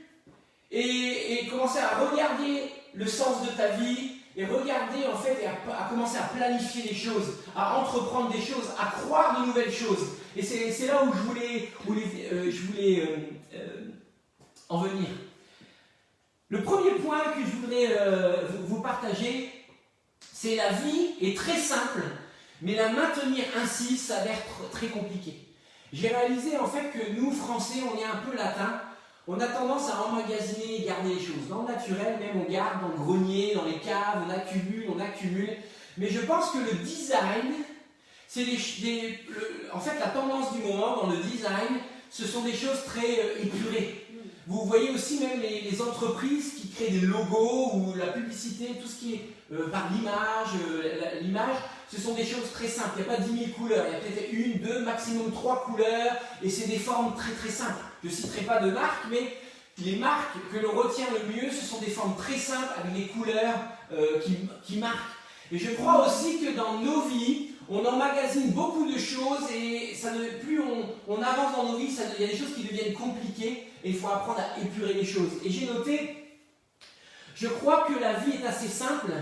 et commencer à regarder le sens de ta vie et regarder en fait et à commencer à planifier les choses, à entreprendre des choses, à croire de nouvelles choses. Et c'est là où je voulais en venir. Le premier point que je voudrais vous partager, c'est la vie est très simple, mais la maintenir ainsi s'avère très compliqué. J'ai réalisé en fait que nous, Français, on est un peu latins. On a tendance à emmagasiner et garder les choses. Dans le naturel, même on garde dans le grenier, dans les caves, on accumule. Mais je pense que le design, c'est en fait la tendance du moment dans le design, ce sont des choses très épurées. Vous voyez aussi même les entreprises qui créent des logos ou la publicité, tout ce qui est par l'image, ce sont des choses très simples. Il n'y a pas 10 000 couleurs, il y a peut-être 1, 2, maximum 3 couleurs, et c'est des formes très très simples. Je ne citerai pas de marque, mais les marques que l'on retient le mieux, ce sont des formes très simples avec des couleurs qui marquent. Et je crois aussi que dans nos vies, on emmagasine beaucoup de choses et plus on avance dans nos vies, il y a des choses qui deviennent compliquées et il faut apprendre à épurer les choses. Et j'ai noté, je crois que la vie est assez simple.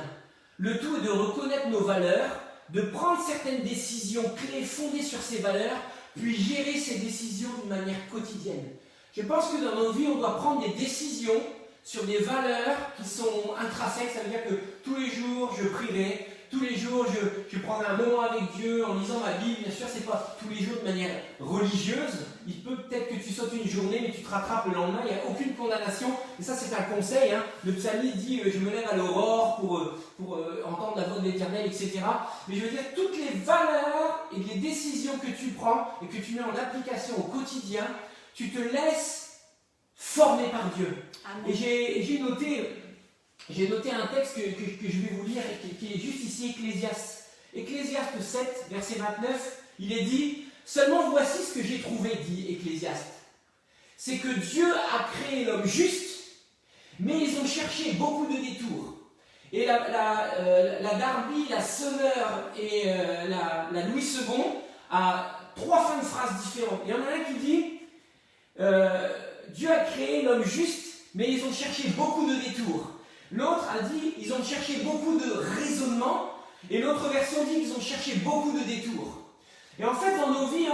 Le tout est de reconnaître nos valeurs, de prendre certaines décisions clés fondées sur ces valeurs, puis gérer ces décisions d'une manière quotidienne. Je pense que dans nos vies, on doit prendre des décisions sur des valeurs qui sont intrinsèques. Ça veut dire que tous les jours, je prierai. Tous les jours, je prendrai un moment avec Dieu en lisant ma Bible. Bien sûr, ce n'est pas tous les jours de manière religieuse. Il peut peut-être que tu sautes une journée, mais tu te rattrapes le lendemain. Il n'y a aucune condamnation. Et ça, c'est un conseil. Hein. Le psalmiste dit « Je me lève à l'aurore pour entendre la voix de l'Éternel, etc. » Mais je veux dire, toutes les valeurs et les décisions que tu prends et que tu mets en application au quotidien, tu te laisses former par Dieu. Amen. Et j'ai noté un texte que je vais vous lire et qui est juste ici, Ecclésiaste. Ecclésiaste 7, verset 29, il est dit « Seulement voici ce que j'ai trouvé, dit Ecclésiaste. C'est que Dieu a créé l'homme juste, mais ils ont cherché beaucoup de détours. » Et la Darby, la Summer et la Louis II a 3 fins de phrase différentes. Il y en a un qui dit Dieu a créé l'homme juste, mais ils ont cherché beaucoup de détours. L'autre a dit ils ont cherché beaucoup de raisonnements, et l'autre version dit qu'ils ont cherché beaucoup de détours. Et en fait, dans nos vies,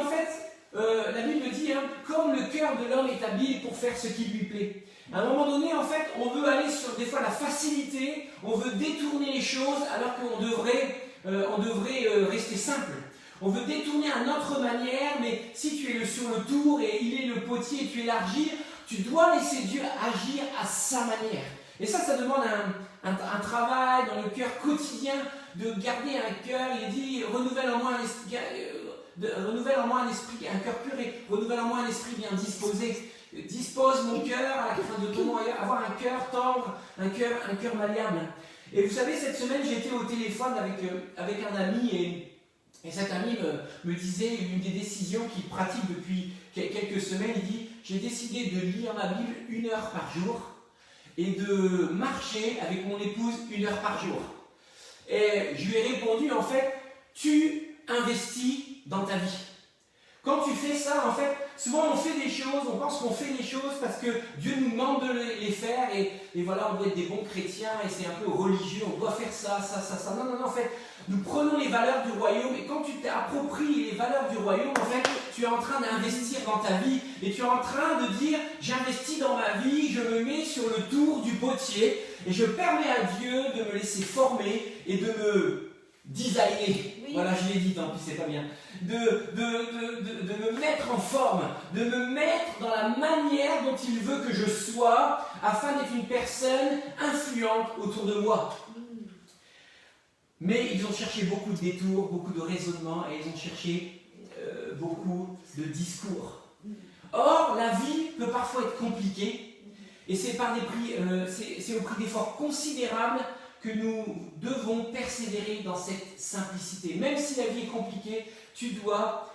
la Bible dit comme le cœur de l'homme est habile pour faire ce qui lui plaît. À un moment donné, en fait, on veut aller sur des fois la facilité, on veut détourner les choses alors qu'on devrait rester simple. On veut détourner à notre manière, mais si tu es sur le tour et il est le potier et tu élargis, tu dois laisser Dieu agir à sa manière. Et ça demande un travail dans le cœur quotidien de garder un cœur. Il dit renouvelle en moi un esprit, un cœur pur et renouvelle en moi un esprit bien disposé. Dispose mon cœur à la fin de ton avoir un cœur tendre, un cœur malléable. Et vous savez, cette semaine, j'étais au téléphone avec un ami et cet ami me disait une des décisions qu'il pratique depuis quelques semaines. Il dit j'ai décidé de lire ma Bible 1 heure par jour et de marcher avec mon épouse 1 heure par jour. Et je lui ai répondu en fait, tu investis dans ta vie. Quand tu fais ça, en fait, souvent on fait des choses, on pense qu'on fait des choses parce que Dieu nous demande de les faire et voilà, on doit être des bons chrétiens et c'est un peu religieux, on doit faire ça. Non, en fait, nous prenons les valeurs du royaume et quand tu t'appropries les valeurs du royaume, en fait, tu es en train d'investir dans ta vie et tu es en train de dire, j'investis dans ma vie, je me mets sur le tour du potier et je permets à Dieu de me laisser former et de me designer. Oui. Voilà, je l'ai dit, tant pis, c'est pas bien. De me mettre en forme, de me mettre dans la manière dont il veut que je sois, afin d'être une personne influente autour de moi. Mais ils ont cherché beaucoup de détours, beaucoup de raisonnements, et ils ont cherché beaucoup de discours. Or, la vie peut parfois être compliquée, et c'est au prix d'efforts considérables que nous devons persévérer dans cette simplicité. Même si la vie est compliquée, tu dois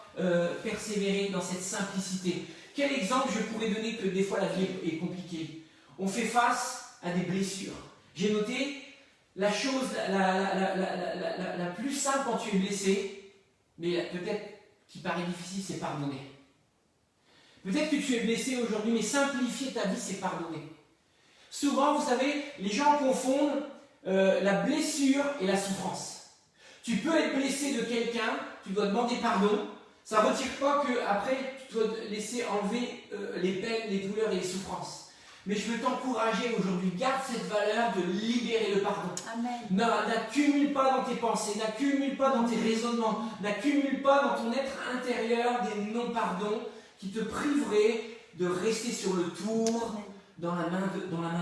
persévérer dans cette simplicité. Quel exemple je pourrais donner que des fois la vie est compliquée? On fait face à des blessures. J'ai noté la chose la plus simple quand tu es blessé, mais peut-être qui paraît difficile, c'est pardonner. Peut-être que tu es blessé aujourd'hui, mais simplifier ta vie, c'est pardonner. Souvent, vous savez, les gens confondent la blessure et la souffrance. Tu peux être blessé de quelqu'un, tu dois demander pardon. Ça ne retire pas qu'après, tu dois te laisser enlever les peines, les douleurs et les souffrances. Mais je veux t'encourager aujourd'hui, garde cette valeur de libérer le pardon. Amen. N'accumule pas dans tes pensées, n'accumule pas dans tes raisonnements, n'accumule pas dans ton être intérieur des non-pardons qui te priveraient de rester sur le tour dans la main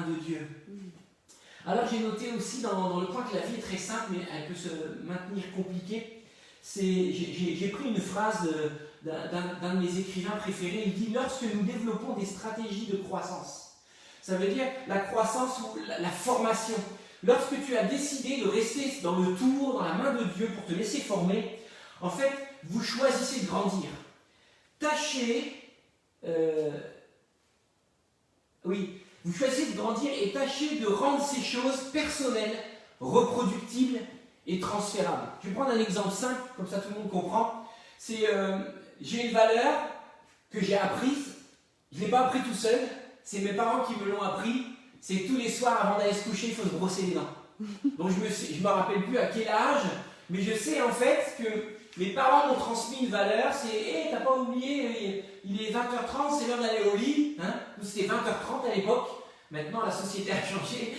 de Dieu. Alors j'ai noté aussi dans le point que la vie est très simple, mais elle peut se maintenir compliquée. J'ai pris une phrase d'un de mes écrivains préférés. Il dit « Lorsque nous développons des stratégies de croissance », ça veut dire la croissance ou la formation. Lorsque tu as décidé de rester dans le tour, dans la main de Dieu pour te laisser former, en fait, vous choisissez de grandir. Vous choisissez de grandir et tâchez de rendre ces choses personnelles, reproductibles et transférables. Je vais prendre un exemple simple, comme ça tout le monde comprend. C'est j'ai une valeur que j'ai apprise, je ne l'ai pas appris tout seul, c'est mes parents qui me l'ont appris, c'est que tous les soirs avant d'aller se coucher, il faut se brosser les dents. Donc je ne me rappelle plus à quel âge, mais je sais en fait que mes parents m'ont transmis une valeur, c'est hey, t'as pas oublié, il est 20h30, c'est l'heure d'aller au lit. Hein? Nous c'était 20h30 à l'époque. Maintenant, la société a changé.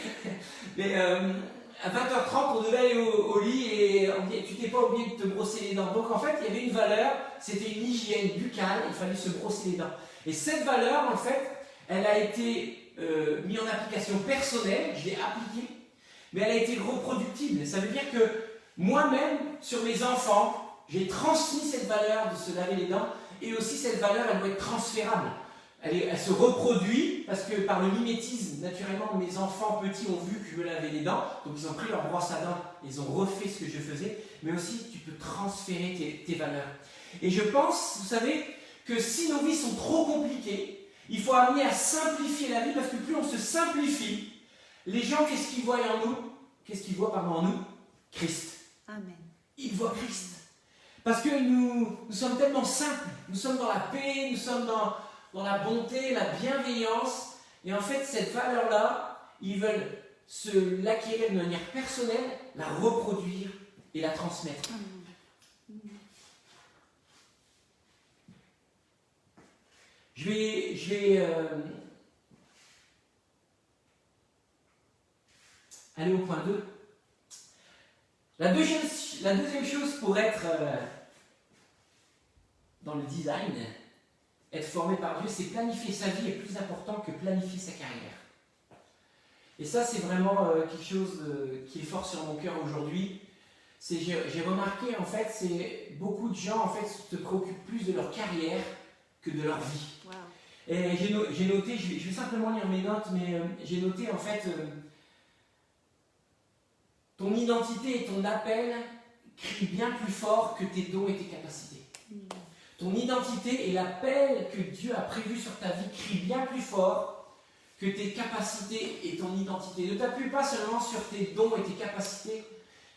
Mais à 20h30, on devait aller au lit et on dit, tu t'es pas oublié de te brosser les dents. Donc en fait, il y avait une valeur, c'était une hygiène buccale, il fallait se brosser les dents. Et cette valeur, en fait, elle a été mise en application personnelle, je l'ai appliquée, mais elle a été reproductible. Ça veut dire que moi-même, sur mes enfants, j'ai transmis cette valeur de se laver les dents, et aussi cette valeur, elle doit être transférable. Elle se reproduit parce que par le mimétisme, naturellement, mes enfants petits ont vu que je me lavais les dents, donc ils ont pris leur brosse à dents, ils ont refait ce que je faisais, mais aussi tu peux transférer tes valeurs. Et je pense, vous savez, que si nos vies sont trop compliquées, il faut amener à simplifier la vie, parce que plus on se simplifie, les gens, qu'est-ce qu'ils voient en nous? Qu'est-ce qu'ils voient en nous? Christ. Amen. Ils voient Christ. Parce que nous sommes tellement simples, nous sommes dans la paix, nous sommes dans la bonté, la bienveillance, et en fait cette valeur-là, ils veulent se l'acquérir de manière personnelle, la reproduire et la transmettre. Je vais aller au point 2. La deuxième chose pour être dans le design, être formé par Dieu, c'est planifier sa vie est plus important que planifier sa carrière. Et ça, c'est vraiment quelque chose qui est fort sur mon cœur aujourd'hui. J'ai remarqué, en fait, c'est beaucoup de gens, en fait, se préoccupent plus de leur carrière que de leur vie. Wow. Et j'ai noté, je vais simplement lire mes notes, mais j'ai noté, en fait, ton identité et ton appel crient bien plus fort que tes dons et tes capacités. Ton identité et l'appel que Dieu a prévu sur ta vie crient bien plus fort que tes capacités et ton identité. Ne t'appuie pas seulement sur tes dons et tes capacités,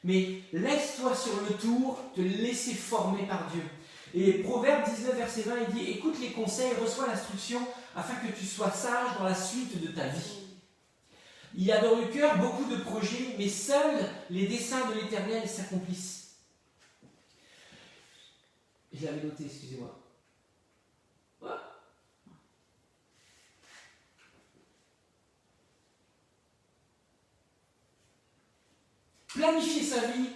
mais laisse-toi sur le tour te laisser former par Dieu. Et Proverbe 19, verset 20, il dit « Écoute les conseils, reçois l'instruction, afin que tu sois sage dans la suite de ta vie. » Il y a dans le cœur beaucoup de projets, mais seuls les desseins de l'Éternel s'accomplissent. Je l'avais noté, excusez-moi. Voilà. Planifier sa vie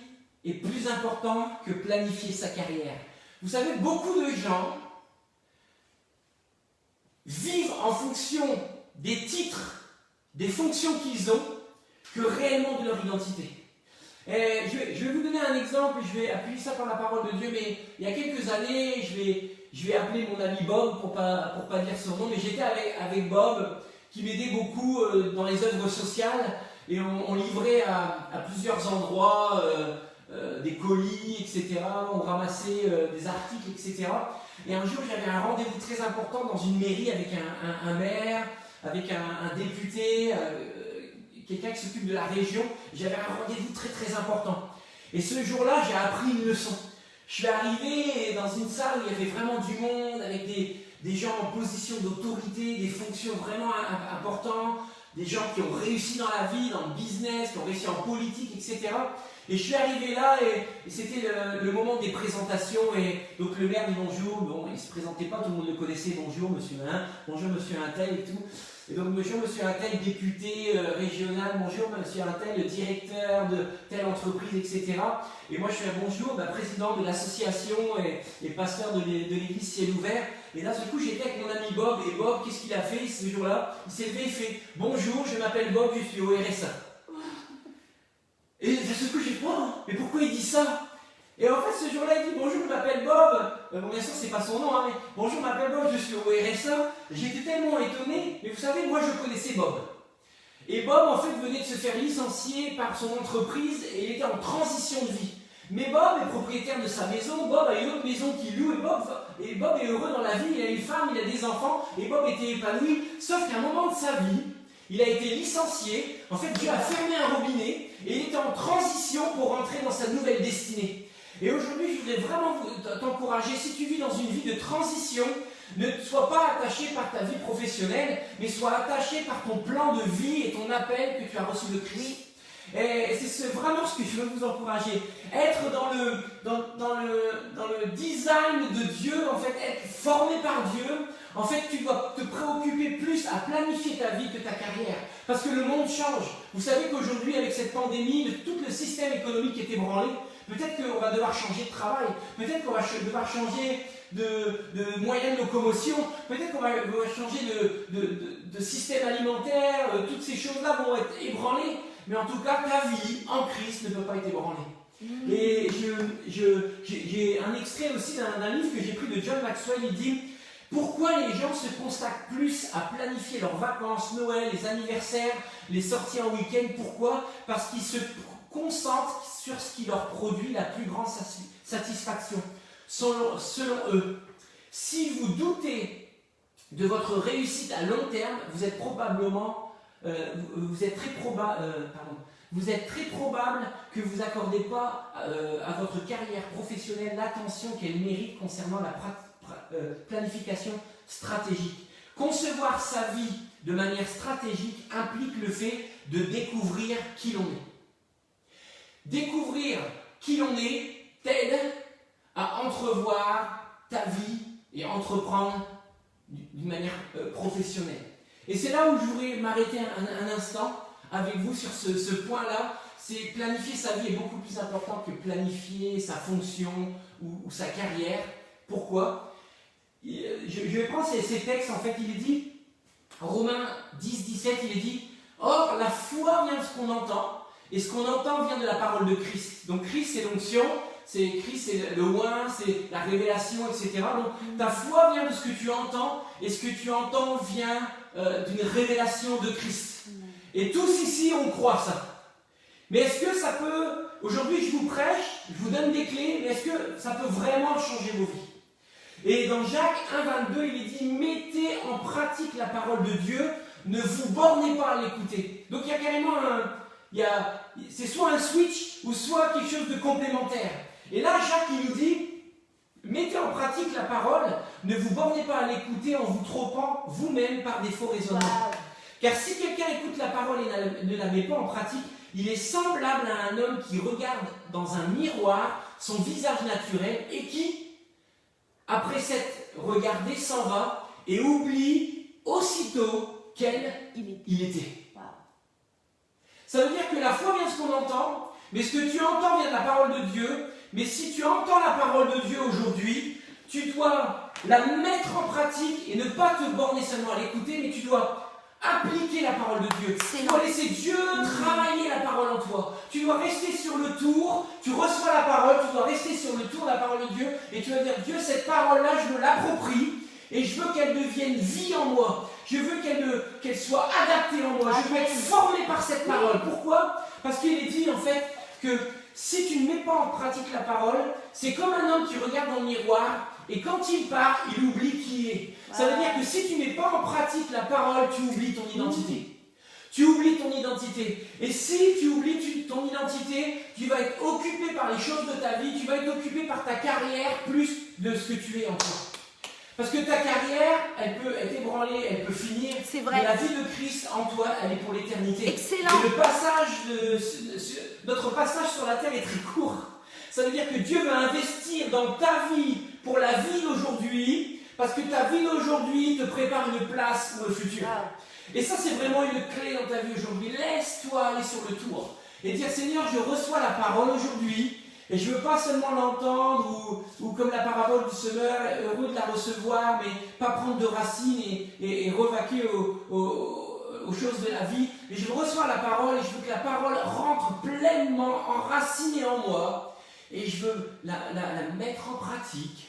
est plus important que planifier sa carrière. Vous savez, beaucoup de gens vivent en fonction des titres, des fonctions qu'ils ont, que réellement de leur identité. Et je vais vous donner un exemple, je vais appuyer ça par la parole de Dieu, mais il y a quelques années, je vais appeler mon ami Bob pour pas dire son nom, mais j'étais avec Bob qui m'aidait beaucoup dans les œuvres sociales, et on livrait à plusieurs endroits des colis, etc. On ramassait des articles, etc. Et un jour, j'avais un rendez-vous très important dans une mairie avec un maire, avec un député, quelqu'un qui s'occupe de la région. J'avais un rendez-vous très très important. Et ce jour-là, j'ai appris une leçon. Je suis arrivé dans une salle où il y avait vraiment du monde, avec des gens en position d'autorité, des fonctions vraiment importantes, des gens qui ont réussi dans la vie, dans le business, qui ont réussi en politique, etc. Et je suis arrivé là et c'était le moment des présentations, et donc le maire dit bonjour, bon, il ne se présentait pas, tout le monde le connaissait, bonjour monsieur Main, bonjour monsieur Intel et tout. Et donc bonjour monsieur Intel, député régional, bonjour monsieur Intel, directeur de telle entreprise, etc. Et moi je suis un bonjour, président de l'association et pasteur de l'église Ciel Ouvert. Et là, ce coup, j'étais avec mon ami Bob, et Bob, qu'est-ce qu'il a fait ce jour-là? Il s'est levé et fait « Bonjour, je m'appelle Bob, je suis au RSA. » Et ce coup, j'ai dit « mais pourquoi il dit ça ?» Et en fait, ce jour-là, il dit « Bonjour, je m'appelle Bob. » Bon, bien sûr, c'est pas son nom, mais « Bonjour, je m'appelle Bob, je suis au RSA. » J'étais tellement étonné, mais vous savez, moi, je connaissais Bob. Et Bob, en fait, venait de se faire licencier par son entreprise, et il était en transition de vie. Mais Bob est propriétaire de sa maison, Bob a une autre maison qu'il loue, et Bob est heureux dans la vie, il a une femme, il a des enfants, et Bob était épanoui, sauf qu'à un moment de sa vie, il a été licencié, en fait Dieu a fermé un robinet, et il était en transition pour rentrer dans sa nouvelle destinée. Et aujourd'hui, je voudrais vraiment t'encourager, si tu vis dans une vie de transition, ne sois pas attaché par ta vie professionnelle, mais sois attaché par ton plan de vie et ton appel que tu as reçu de Christ. Et c'est vraiment ce que je veux vous encourager. Être dans le design de Dieu, en fait, être formé par Dieu, En fait, tu dois te préoccuper plus à planifier ta vie que ta carrière. Parce que le monde change. Vous savez qu'aujourd'hui, avec cette pandémie, tout le système économique est ébranlé. Peut-être qu'on va devoir changer de travail. Peut-être qu'on va devoir changer de moyens de locomotion. Peut-être qu'on va devoir changer de système alimentaire. Toutes ces choses-là vont être ébranlées. Mais en tout cas, ta vie en Christ ne peut pas être ébranlée. Et j'ai un extrait aussi d'un livre que j'ai pris de John Maxwell. Il dit: pourquoi les gens se consacrent plus à planifier leurs vacances, Noël, les anniversaires, les sorties en week-end? Pourquoi? Parce qu'ils se concentrent sur ce qui leur produit la plus grande satisfaction. Selon eux, si vous doutez de votre réussite à long terme, vous êtes très probable que vous n'accordez pas à votre carrière professionnelle l'attention qu'elle mérite concernant la planification stratégique. Concevoir sa vie de manière stratégique implique le fait de découvrir qui l'on est. Découvrir qui l'on est t'aide à entrevoir ta vie et entreprendre d'une manière professionnelle. Et c'est là où je voudrais m'arrêter un instant avec vous sur ce point-là. C'est planifier sa vie est beaucoup plus important que planifier sa fonction ou sa carrière. Pourquoi? Je vais prendre ces textes. En fait, il est dit, en Romains 10, 17, il est dit: or, la foi vient de ce qu'on entend, et ce qu'on entend vient de la parole de Christ. Donc Christ, c'est l'onction, Christ, c'est le oint, c'est la révélation, etc. Donc ta foi vient de ce que tu entends, et ce que tu entends vient d'une révélation de Christ. Et tous ici, on croit ça. Mais est-ce que ça peut... Aujourd'hui, je vous prêche, je vous donne des clés, mais est-ce que ça peut vraiment changer vos vies? Et dans Jacques 1, 22, il est dit: mettez en pratique la parole de Dieu, ne vous bornez pas à l'écouter. Donc il y a carrément c'est soit un switch ou soit quelque chose de complémentaire. Et là, Jacques, il nous dit: mettez en pratique la parole, ne vous bornez pas à l'écouter en vous trompant vous-même par des faux raisonnements. Car si quelqu'un écoute la parole et ne la met pas en pratique, il est semblable à un homme qui regarde dans un miroir son visage naturel et qui, après s'être regardé, s'en va et oublie aussitôt quel il était. Ça veut dire que la foi vient de ce qu'on entend, mais ce que tu entends vient de la parole de Dieu. Mais si tu entends la parole de Dieu aujourd'hui, tu dois la mettre en pratique et ne pas te borner seulement à l'écouter, mais tu dois appliquer la parole de Dieu. Tu dois laisser Dieu travailler la parole en toi. Tu dois rester sur le tour, tu reçois la parole, tu dois rester sur le tour de la parole de Dieu et tu vas dire: Dieu, cette parole-là, je me l'approprie et je veux qu'elle devienne vie en moi. Je veux qu'elle soit adaptée en moi. Je veux être formé par cette parole. Pourquoi? Parce qu'il est dit en fait que si tu ne mets pas en pratique la parole, c'est comme un homme qui regarde dans le miroir et quand il part, il oublie qui il est. Ça veut dire que si tu ne mets pas en pratique la parole, tu oublies ton identité. Tu oublies ton identité. Et si tu oublies ton identité, tu vas être occupé par les choses de ta vie, tu vas être occupé par ta carrière plus de ce que tu es en toi. Parce que ta carrière, elle peut être ébranlée, elle peut finir. C'est vrai. Mais la vie de Christ en toi, elle est pour l'éternité. Excellent. Et notre passage sur la terre est très court. Ça veut dire que Dieu va investir dans ta vie pour la vie d'aujourd'hui, parce que ta vie d'aujourd'hui te prépare une place pour le futur. Et ça, c'est vraiment une clé dans ta vie aujourd'hui. Laisse-toi aller sur le tour et dire: Seigneur, je reçois la parole aujourd'hui. Et je ne veux pas seulement l'entendre ou comme la parabole du semeur, heureux de la recevoir, mais pas prendre de racines et revaquer aux choses de la vie. Et je reçois la parole et je veux que la parole rentre pleinement enracinée en moi. Et je veux la mettre en pratique.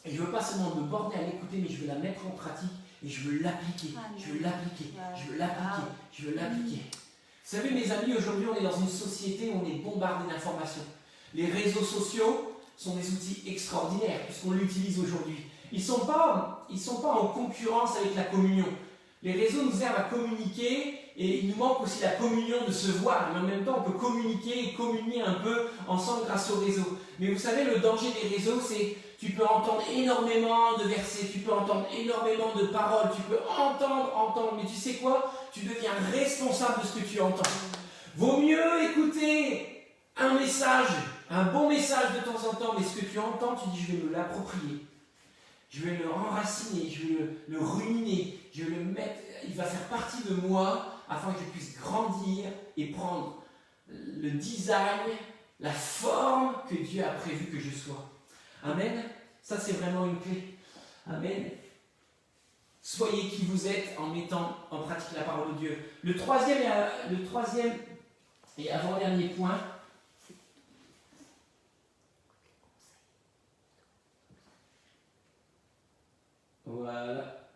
Et je ne veux pas seulement me borner à l'écouter, mais je veux la mettre en pratique et je veux l'appliquer. Je veux l'appliquer. Je veux l'appliquer. Je veux l'appliquer. Vous savez, mes amis, aujourd'hui, on est dans une société où on est bombardé d'informations. Les réseaux sociaux sont des outils extraordinaires puisqu'on l'utilise aujourd'hui. Ils ne sont pas en concurrence avec la communion. Les réseaux nous servent à communiquer et il nous manque aussi la communion de se voir. Mais en même temps, on peut communiquer et communier un peu ensemble grâce au réseau. Mais vous savez, le danger des réseaux, c'est que tu peux entendre énormément de versets, tu peux entendre énormément de paroles, tu peux entendre. Mais tu sais quoi? Tu deviens responsable de ce que tu entends. Vaut mieux écouter un message, un bon message de temps en temps, mais ce que tu entends, tu dis: je vais me l'approprier. je vais le enraciner, je vais le ruiner, je vais le mettre, il va faire partie de moi afin que je puisse grandir et prendre le design, la forme que Dieu a prévu que je sois. Amen. Ça, c'est vraiment une clé. Amen. Soyez qui vous êtes en mettant en pratique la parole de Dieu. Le troisième et avant-dernier point, voilà.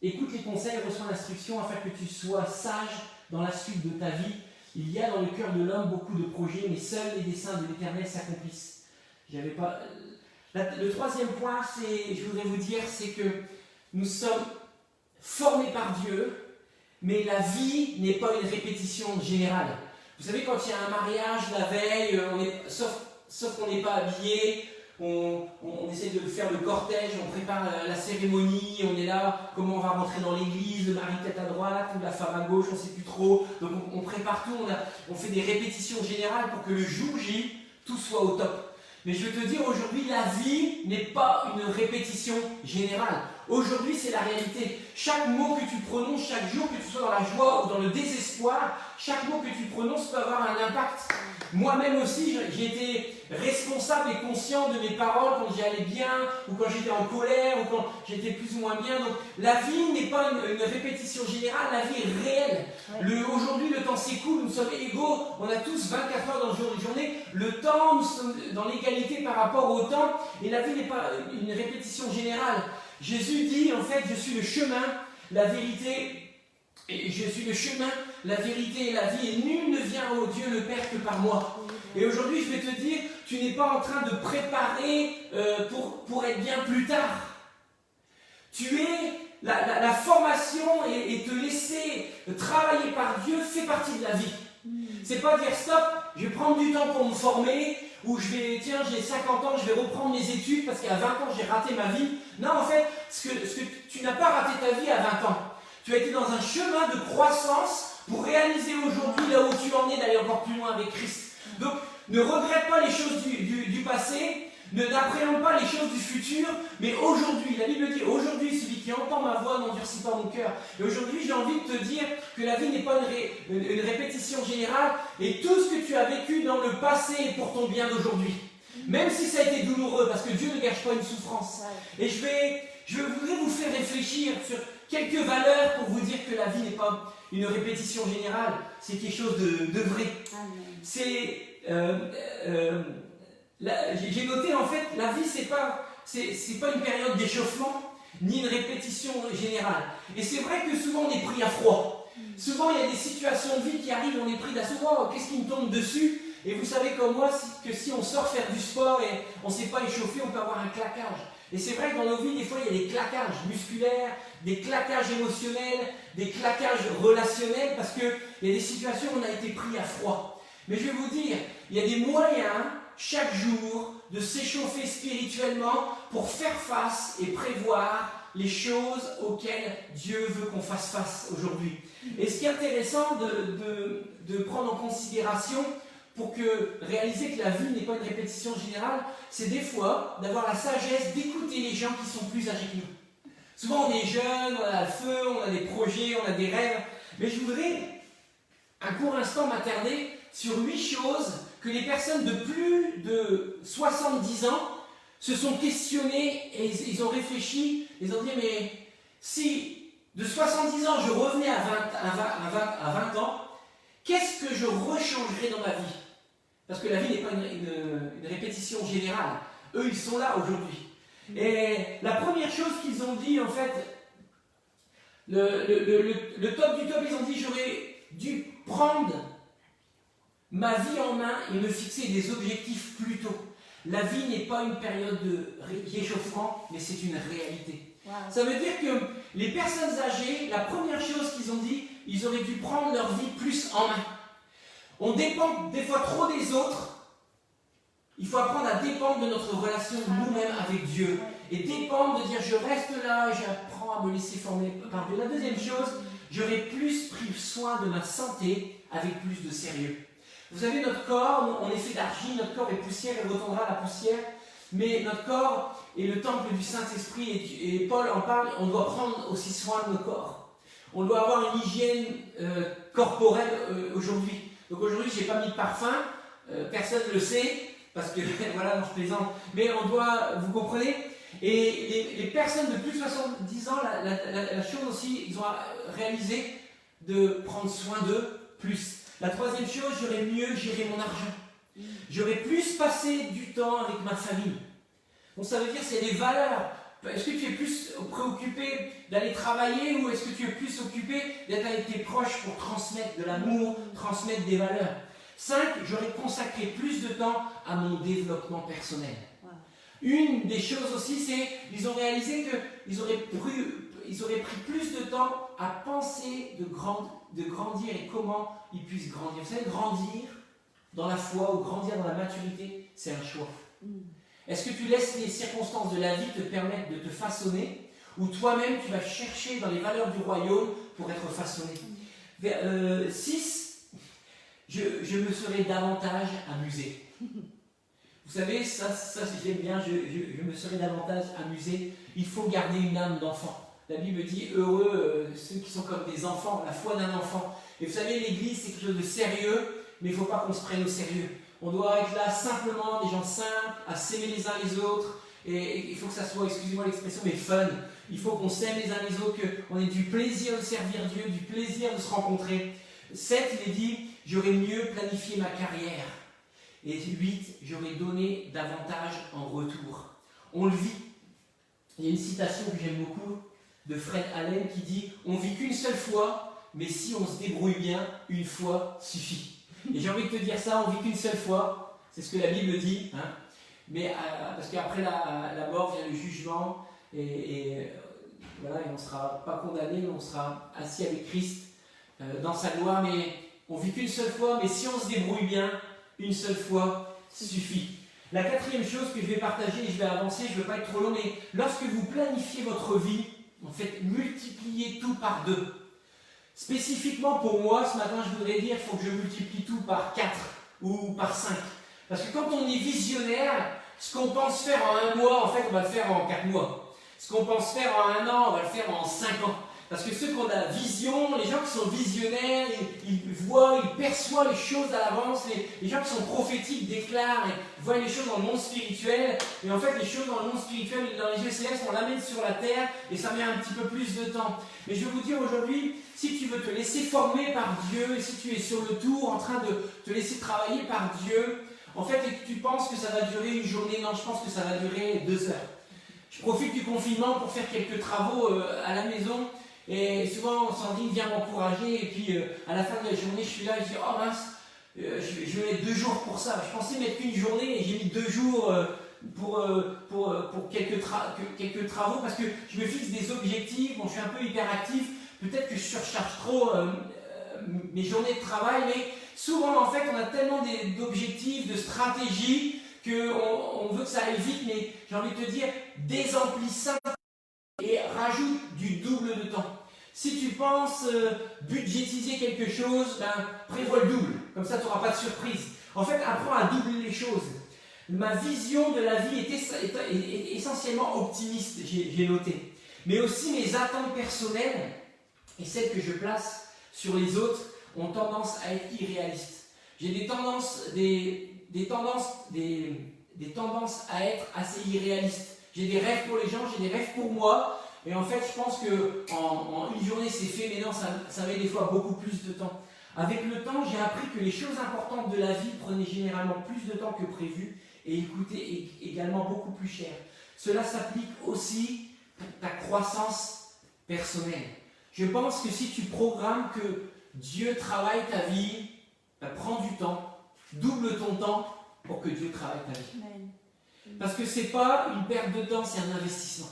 Écoute les conseils et reçois l'instruction afin que tu sois sage dans la suite de ta vie. Il y a dans le cœur de l'homme beaucoup de projets, mais seuls les desseins de l'Éternel s'accomplissent. Le troisième point, je voudrais vous dire, c'est que nous sommes formés par Dieu, mais la vie n'est pas une répétition générale. Vous savez, quand il y a un mariage la veille, sauf qu'on n'est pas habillé, on essaie de faire le cortège, on prépare la cérémonie, on est là, comment on va rentrer dans l'église, le mari tête à droite ou la femme à gauche, on ne sait plus trop. Donc on prépare tout, on fait des répétitions générales pour que le jour J, tout soit au top. Mais je veux te dire, aujourd'hui, la vie n'est pas une répétition générale. Aujourd'hui, c'est la réalité. Chaque mot que tu prononces, chaque jour, que tu sois dans la joie ou dans le désespoir, chaque mot que tu prononces peut avoir un impact. Moi-même aussi, j'ai été responsable et conscient de mes paroles quand j'y allais bien, ou quand j'étais en colère, ou quand j'étais plus ou moins bien. Donc, la vie n'est pas une répétition générale, la vie est réelle. Ouais. Aujourd'hui, le temps s'écoule, nous sommes égaux, on a tous 24 heures dans une journée. Le temps, nous sommes dans l'égalité par rapport au temps, et la vie n'est pas une répétition générale. Jésus dit, en fait, je suis le chemin, la vérité, et je suis le chemin, la vérité et la vie, et nul ne vient au Dieu le Père que par moi. Et aujourd'hui, je vais te dire, tu n'es pas en train de préparer pour être bien plus tard. Tu es, la formation et te laisser travailler par Dieu fait partie de la vie. C'est pas dire stop, je vais prendre du temps pour me former, ou j'ai 50 ans, je vais reprendre mes études parce qu'à 20 ans j'ai raté ma vie. Non, en fait, tu n'as pas raté ta vie à 20 ans. Tu as été dans un chemin de croissance pour réaliser aujourd'hui là où tu en es, d'aller encore plus loin avec Christ. Donc, ne regrette pas les choses du passé, n'appréhende pas les choses du futur, mais aujourd'hui, la Bible dit, aujourd'hui, celui qui entend ma voix n'endurcit pas mon cœur. Et aujourd'hui, j'ai envie de te dire que la vie n'est pas une répétition générale, et tout ce que tu as vécu dans le passé est pour ton bien d'aujourd'hui. Même si ça a été douloureux, parce que Dieu ne gâche pas une souffrance. Et je voudrais vous faire réfléchir sur quelques valeurs pour vous dire que la vie n'est pas une répétition générale, c'est quelque chose de vrai. J'ai noté en fait, la vie c'est pas une période d'échauffement, ni une répétition générale. Et c'est vrai que souvent on est pris à froid. Souvent il y a des situations de vie qui arrivent, on est pris d'assaut, qu'est-ce qui me tombe dessus? Et vous savez comme moi, que si on sort faire du sport et on ne s'est pas échauffé, on peut avoir un claquage. Et c'est vrai que dans nos vies, des fois, il y a des claquages musculaires, des claquages émotionnels, des claquages relationnels, parce qu'il y a des situations où on a été pris à froid. Mais je vais vous dire, il y a des moyens, chaque jour, de s'échauffer spirituellement pour faire face et prévoir les choses auxquelles Dieu veut qu'on fasse face aujourd'hui. Et ce qui est intéressant de prendre en considération, pour réaliser que la vie n'est pas une répétition générale, c'est des fois d'avoir la sagesse d'écouter les gens qui sont plus âgés que nous. Souvent on est jeunes, on a le feu, on a des projets, on a des rêves, mais je voudrais un court instant m'attarder sur 8 choses que les personnes de plus de 70 ans se sont questionnées et ils ont réfléchi, ils ont dit mais si de 70 ans je revenais à 20 ans, qu'est-ce que je rechangerais dans ma vie? Parce que la vie n'est pas une répétition générale. Eux, ils sont là aujourd'hui. Et la première chose qu'ils ont dit, en fait, le top du top, ils ont dit, j'aurais dû prendre ma vie en main et me fixer des objectifs plus tôt. La vie n'est pas une période d'échauffement, mais c'est une réalité. Wow. Ça veut dire que les personnes âgées, la première chose qu'ils ont dit, ils auraient dû prendre leur vie plus en main. On dépend des fois trop des autres. Il faut apprendre à dépendre de notre relation nous-mêmes avec Dieu. Et dépendre de dire je reste là et j'apprends à me laisser former par Dieu. La deuxième chose, j'aurais plus pris soin de ma santé avec plus de sérieux. Vous savez, notre corps, on est fait d'argile, notre corps est poussière, il retournera à la poussière. Mais notre corps, est le temple du Saint-Esprit et Paul en parle, on doit prendre aussi soin de nos corps. On doit avoir une hygiène corporelle aujourd'hui. Donc aujourd'hui, je n'ai pas mis de parfum, personne ne le sait, parce que, voilà, non, je plaisante, mais on doit, vous comprenez? Et les personnes de plus de 70 ans, la chose aussi, ils ont réalisé de prendre soin d'eux plus. La troisième chose, j'aurais mieux géré mon argent. J'aurais plus passé du temps avec ma famille. Donc ça veut dire c'est les valeurs. Est-ce que tu es plus préoccupé d'aller travailler ou est-ce que tu es plus occupé d'être avec tes proches pour transmettre de l'amour, transmettre des valeurs? 5, j'aurais consacré plus de temps à mon développement personnel. Une des choses aussi, c'est qu'ils ont réalisé qu'ils auraient pris plus de temps à penser de grandir et comment ils puissent grandir. Vous savez, grandir dans la foi ou grandir dans la maturité, c'est un choix. Est-ce que tu laisses les circonstances de la vie te permettre de te façonner ou toi-même tu vas chercher dans les valeurs du royaume pour être façonné? 6, je me serais davantage amusé. Vous savez, ça j'aime bien, je me serais davantage amusé. Il faut garder une âme d'enfant. La Bible dit, heureux ceux qui sont comme des enfants, la foi d'un enfant. Et vous savez, l'Église, c'est quelque chose de sérieux, mais il ne faut pas qu'on se prenne au sérieux. On doit être là simplement, des gens simples, à s'aimer les uns les autres. Et il faut que ça soit, excusez-moi l'expression, mais fun. Il faut qu'on s'aime les uns les autres, qu'on ait du plaisir de servir Dieu, du plaisir de se rencontrer. 7, il est dit, j'aurais mieux planifié ma carrière. Et 8, j'aurais donné davantage en retour. On le vit. Il y a une citation que j'aime beaucoup de Fred Allen qui dit « On vit qu'une seule fois, mais si on se débrouille bien, une fois suffit. » Et j'ai envie de te dire ça, on vit qu'une seule fois, c'est ce que la Bible dit, hein. Mais parce qu'après la mort vient le jugement, voilà, et on ne sera pas condamné, mais on sera assis avec Christ dans sa gloire, mais on vit qu'une seule fois, mais si on se débrouille bien, une seule fois suffit. La quatrième chose que je vais partager, et je vais avancer, je ne veux pas être trop long, mais lorsque vous planifiez votre vie, en fait, multipliez tout par 2. Spécifiquement pour moi, ce matin, je voudrais dire qu'il faut que je multiplie tout par 4 ou par 5. Parce que quand on est visionnaire, ce qu'on pense faire en 1 mois, en fait, on va le faire en 4 mois. Ce qu'on pense faire en 1 an, on va le faire en 5 ans. Parce que ceux qui ont de la vision, les gens qui sont visionnaires, ils voient, ils perçoivent les choses à l'avance. Les gens qui sont prophétiques déclarent et voient les choses dans le monde spirituel. Et en fait, les choses dans le monde spirituel, dans les yeux célestes, on l'amène sur la terre et ça met un petit peu plus de temps. Mais je vais vous dire aujourd'hui, si tu veux te laisser former par Dieu, et si tu es sur le tour en train de te laisser travailler par Dieu, en fait, et que tu penses que ça va durer une journée, non, je pense que ça va durer 2 heures. Je profite du confinement pour faire quelques travaux à la maison. Et souvent, Sandrine vient m'encourager, et puis à la fin de la journée, je suis là, et je dis, oh mince, je vais mettre 2 jours pour ça. Je pensais mettre qu'une journée, et j'ai mis 2 jours pour quelques travaux, parce que je me fixe des objectifs. Bon, je suis un peu hyperactif, peut-être que je surcharge trop mes journées de travail, mais souvent, en fait, on a tellement d'objectifs, de stratégies, qu'on veut que ça aille vite, mais j'ai envie de te dire, désemplis ça et rajoute du double de temps. Si tu penses budgétiser quelque chose, ben, prévois le double. Comme ça, tu n'auras pas de surprise. En fait, apprends à doubler les choses. Ma vision de la vie est essentiellement optimiste, j'ai noté. Mais aussi mes attentes personnelles et celles que je place sur les autres ont tendance à être irréalistes. J'ai des tendances à être assez irréalistes. J'ai des rêves pour les gens, j'ai des rêves pour moi. Et en fait, je pense qu'en une journée, c'est fait, mais non, ça met des fois beaucoup plus de temps. Avec le temps, j'ai appris que les choses importantes de la vie prenaient généralement plus de temps que prévu et ils coûtaient également beaucoup plus cher. Cela s'applique aussi pour ta croissance personnelle. Je pense que si tu programmes que Dieu travaille ta vie, ben, prends du temps, double ton temps pour que Dieu travaille ta vie. Amen. Parce que ce n'est pas une perte de temps, c'est un investissement.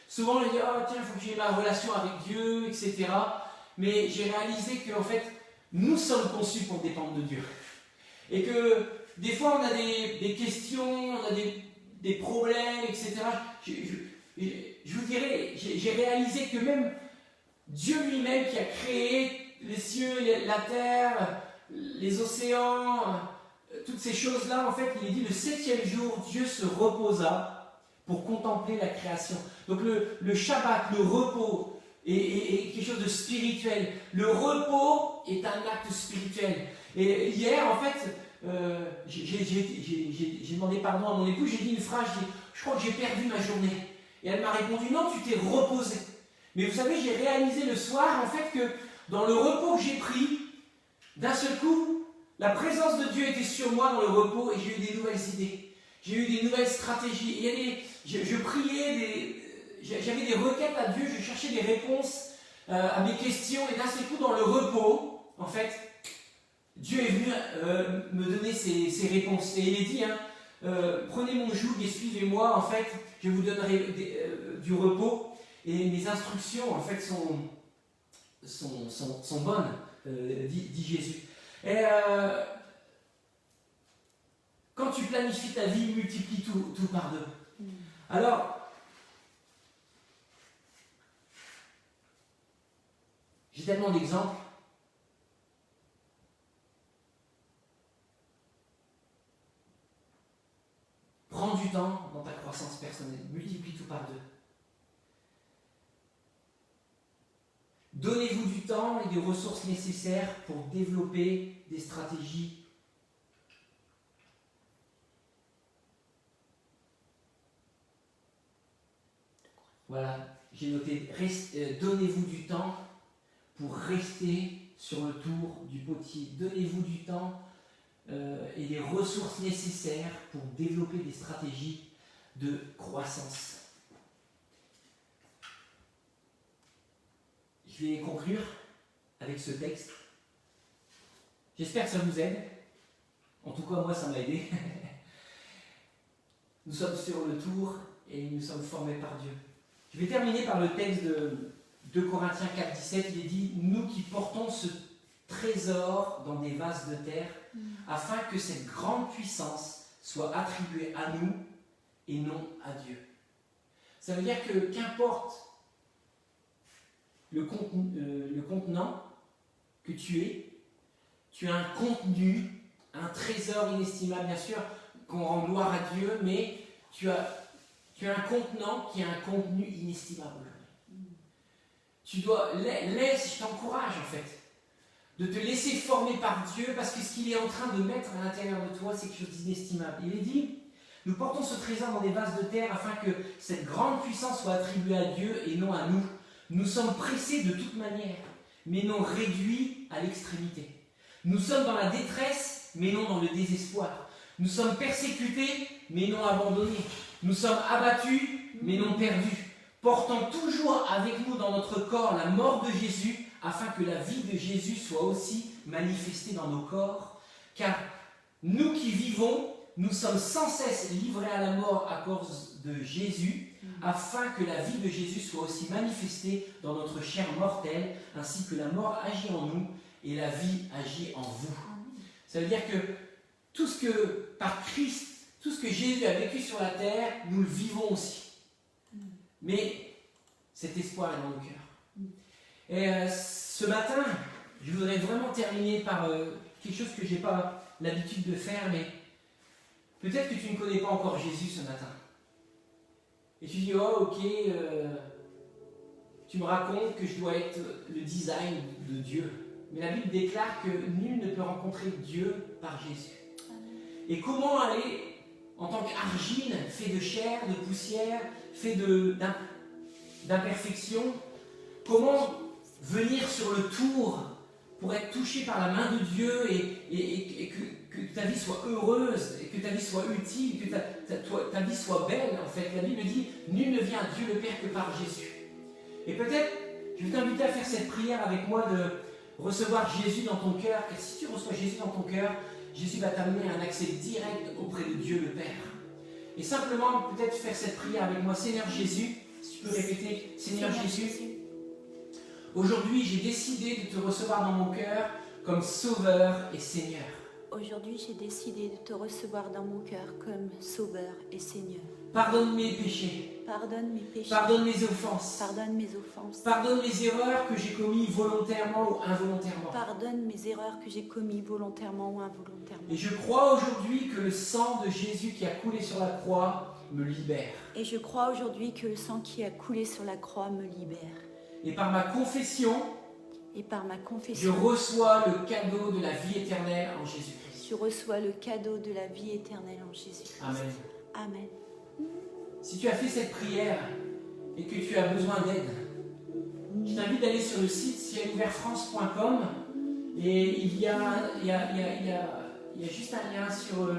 Souvent, je dis, oh, tiens, il faut que j'ai ma relation avec Dieu, etc. Mais j'ai réalisé qu'en fait, nous sommes conçus pour dépendre de Dieu. Et que des fois, on a des questions, on a des problèmes, etc. Je vous dirais, j'ai réalisé que même Dieu lui-même qui a créé les cieux, la terre, les océans, toutes ces choses-là, en fait, il est dit le 7e jour, Dieu se reposa pour contempler la création. Donc le Shabbat, le repos, est quelque chose de spirituel. Le repos est un acte spirituel. Et hier, en fait, j'ai demandé pardon à mon épouse, j'ai dit une phrase, je crois que j'ai perdu ma journée. Et elle m'a répondu, non, tu t'es reposé. Mais vous savez, j'ai réalisé le soir, en fait, que dans le repos que j'ai pris, d'un seul coup, la présence de Dieu était sur moi dans le repos et j'ai eu des nouvelles idées. J'ai eu des nouvelles stratégies. Je priais, j'avais des requêtes à Dieu, je cherchais des réponses à mes questions. Et d'un seul coup, dans le repos, en fait, Dieu est venu me donner ces réponses. Et il est dit, prenez mon joug et suivez-moi, en fait, je vous donnerai du repos. Et mes instructions, en fait, sont bonnes, dit Jésus. Et quand tu planifies ta vie, multiplie tout par deux. Alors, j'ai tellement d'exemples. Prends du temps dans ta croissance personnelle, multiplie tout par deux. Donnez-vous du temps et des ressources nécessaires pour développer des stratégies. Voilà, j'ai noté, donnez-vous du temps pour rester sur le tour du potier. Donnez-vous du temps et des ressources nécessaires pour développer des stratégies de croissance. Je vais conclure avec ce texte. J'espère que ça vous aide. En tout cas, moi, ça m'a aidé. Nous sommes sur le tour et nous sommes formés par Dieu. Je vais terminer par le texte de 2 Corinthiens 4, 17. Il est dit « Nous qui portons ce trésor dans des vases de terre, afin que cette grande puissance soit attribuée à nous et non à Dieu. » Ça veut dire que qu'importe le contenant que tu as un contenu, un trésor inestimable, bien sûr, qu'on rend gloire à Dieu, mais tu as un contenant qui a un contenu inestimable. Tu dois, je t'encourage en fait, de te laisser former par Dieu, parce que ce qu'il est en train de mettre à l'intérieur de toi, c'est quelque chose d'inestimable. Il est dit, nous portons ce trésor dans des vases de terre afin que cette grande puissance soit attribuée à Dieu et non à nous. Nous sommes pressés de toute manière, mais non réduits à l'extrémité. Nous sommes dans la détresse, mais non dans le désespoir. Nous sommes persécutés, mais non abandonnés. Nous sommes abattus, mais non perdus. Portant toujours avec nous dans notre corps la mort de Jésus, afin que la vie de Jésus soit aussi manifestée dans nos corps. Car nous qui vivons, nous sommes sans cesse livrés à la mort à cause de Jésus, afin que la vie de Jésus soit aussi manifestée dans notre chair mortelle, ainsi que la mort agit en nous et la vie agit en vous. Ça veut dire que tout ce que, par Christ, tout ce que Jésus a vécu sur la terre, nous le vivons aussi. Mais cet espoir est dans nos cœurs. Et ce matin, je voudrais vraiment terminer par quelque chose que je n'ai pas l'habitude de faire, mais peut-être que tu ne connais pas encore Jésus ce matin. Et tu dis, oh ok, tu me racontes que je dois être le design de Dieu. Mais la Bible déclare que nul ne peut rencontrer Dieu par Jésus. Et comment aller en tant qu'argile, fait de chair, de poussière, fait d'imperfection, comment venir sur le tour pour être touché par la main de Dieu et que ta vie soit heureuse, et que ta vie soit utile, que ta vie soit belle, en fait. La Bible dit, nul ne vient à Dieu le Père que par Jésus. Et peut-être, je vais t'inviter à faire cette prière avec moi de recevoir Jésus dans ton cœur, car si tu reçois Jésus dans ton cœur, Jésus va t'amener à un accès direct auprès de Dieu le Père. Et simplement, peut-être faire cette prière avec moi. Seigneur Jésus, si tu peux répéter, Seigneur Jésus, aujourd'hui j'ai décidé de te recevoir dans mon cœur comme Sauveur et Seigneur. Aujourd'hui, j'ai décidé de te recevoir dans mon cœur comme Sauveur et Seigneur. Pardonne mes péchés. Pardonne mes péchés. Pardonne mes offenses. Pardonne mes offenses. Pardonne mes erreurs que j'ai commises volontairement ou involontairement. Pardonne mes erreurs que j'ai commises volontairement ou involontairement. Et je crois aujourd'hui que le sang de Jésus qui a coulé sur la croix me libère. Et je crois aujourd'hui que le sang qui a coulé sur la croix me libère. Et par ma confession, Et par ma je confession, reçois le cadeau de la vie éternelle en Jésus-Christ. je reçois le cadeau de la vie éternelle en Jésus. Amen. Amen. Si tu as fait cette prière et que tu as besoin d'aide, je t'invite d'aller sur le site cielouvertfrance.com et il y a juste un lien sur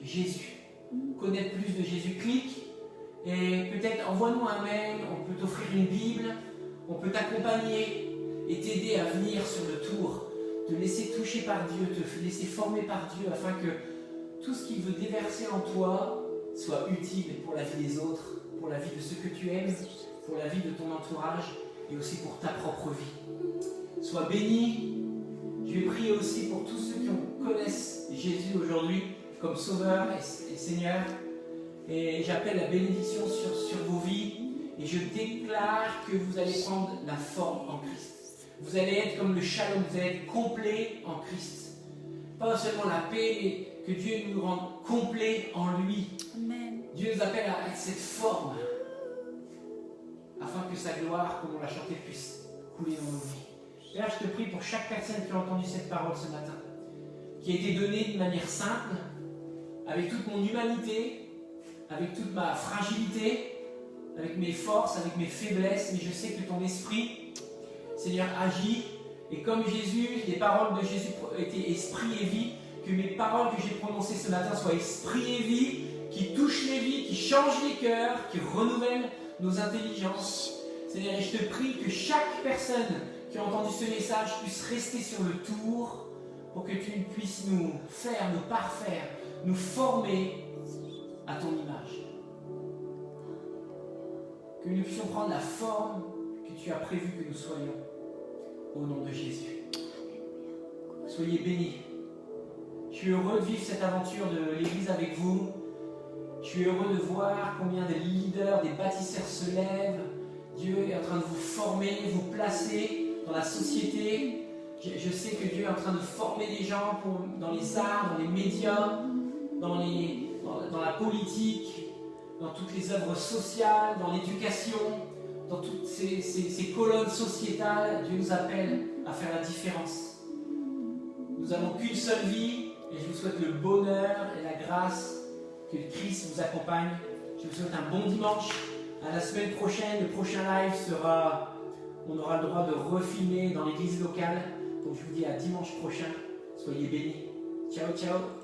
Jésus. Connaître plus de Jésus, clique et peut-être envoie-nous un mail, on peut t'offrir une Bible, on peut t'accompagner et t'aider à venir sur le tour, te laisser toucher par Dieu, te laisser former par Dieu afin que tout ce qu'il veut déverser en toi soit utile pour la vie des autres, pour la vie de ceux que tu aimes, pour la vie de ton entourage et aussi pour ta propre vie. Sois béni. Je vais prier aussi pour tous ceux qui connaissent Jésus aujourd'hui comme Sauveur et Seigneur. Et j'appelle la bénédiction sur vos vies et je déclare que vous allez prendre la forme en Christ. Vous allez être comme le shalom, vous allez être complet en Christ. Pas seulement la paix, mais que Dieu nous rende complets en lui. Amen. Dieu nous appelle à cette forme afin que sa gloire, comme on l'a chanté, puisse couler dans nos vies. Père, je te prie pour chaque personne qui a entendu cette parole ce matin, qui a été donnée d'une manière simple, avec toute mon humanité, avec toute ma fragilité, avec mes forces, avec mes faiblesses, mais je sais que ton esprit, Seigneur, agit. Et comme Jésus, les paroles de Jésus étaient esprit et vie, que mes paroles que j'ai prononcées ce matin soient esprit et vie, qui touchent les vies, qui changent les cœurs, qui renouvellent nos intelligences. Seigneur, et je te prie que chaque personne qui a entendu ce message puisse rester sur le tour pour que tu puisses nous faire, nous parfaire, nous former à ton image. Que nous puissions prendre la forme que tu as prévu que nous soyons au nom de Jésus. Soyez bénis. Je suis heureux de vivre cette aventure de l'Église avec vous. Je suis heureux de voir combien de leaders, des bâtisseurs se lèvent. Dieu est en train de vous former, vous placer dans la société. Je sais que Dieu est en train de former des gens dans les arts, dans les médias, dans la politique, dans toutes les œuvres sociales, dans l'éducation, dans toutes ces colonnes sociétales. Dieu nous appelle à faire la différence. Nous n'avons qu'une seule vie et je vous souhaite le bonheur et la grâce, que Christ vous accompagne. Je vous souhaite un bon dimanche. À la semaine prochaine, le prochain live sera, on aura le droit de refilmer dans l'église locale. Donc je vous dis à dimanche prochain. Soyez bénis. Ciao, ciao.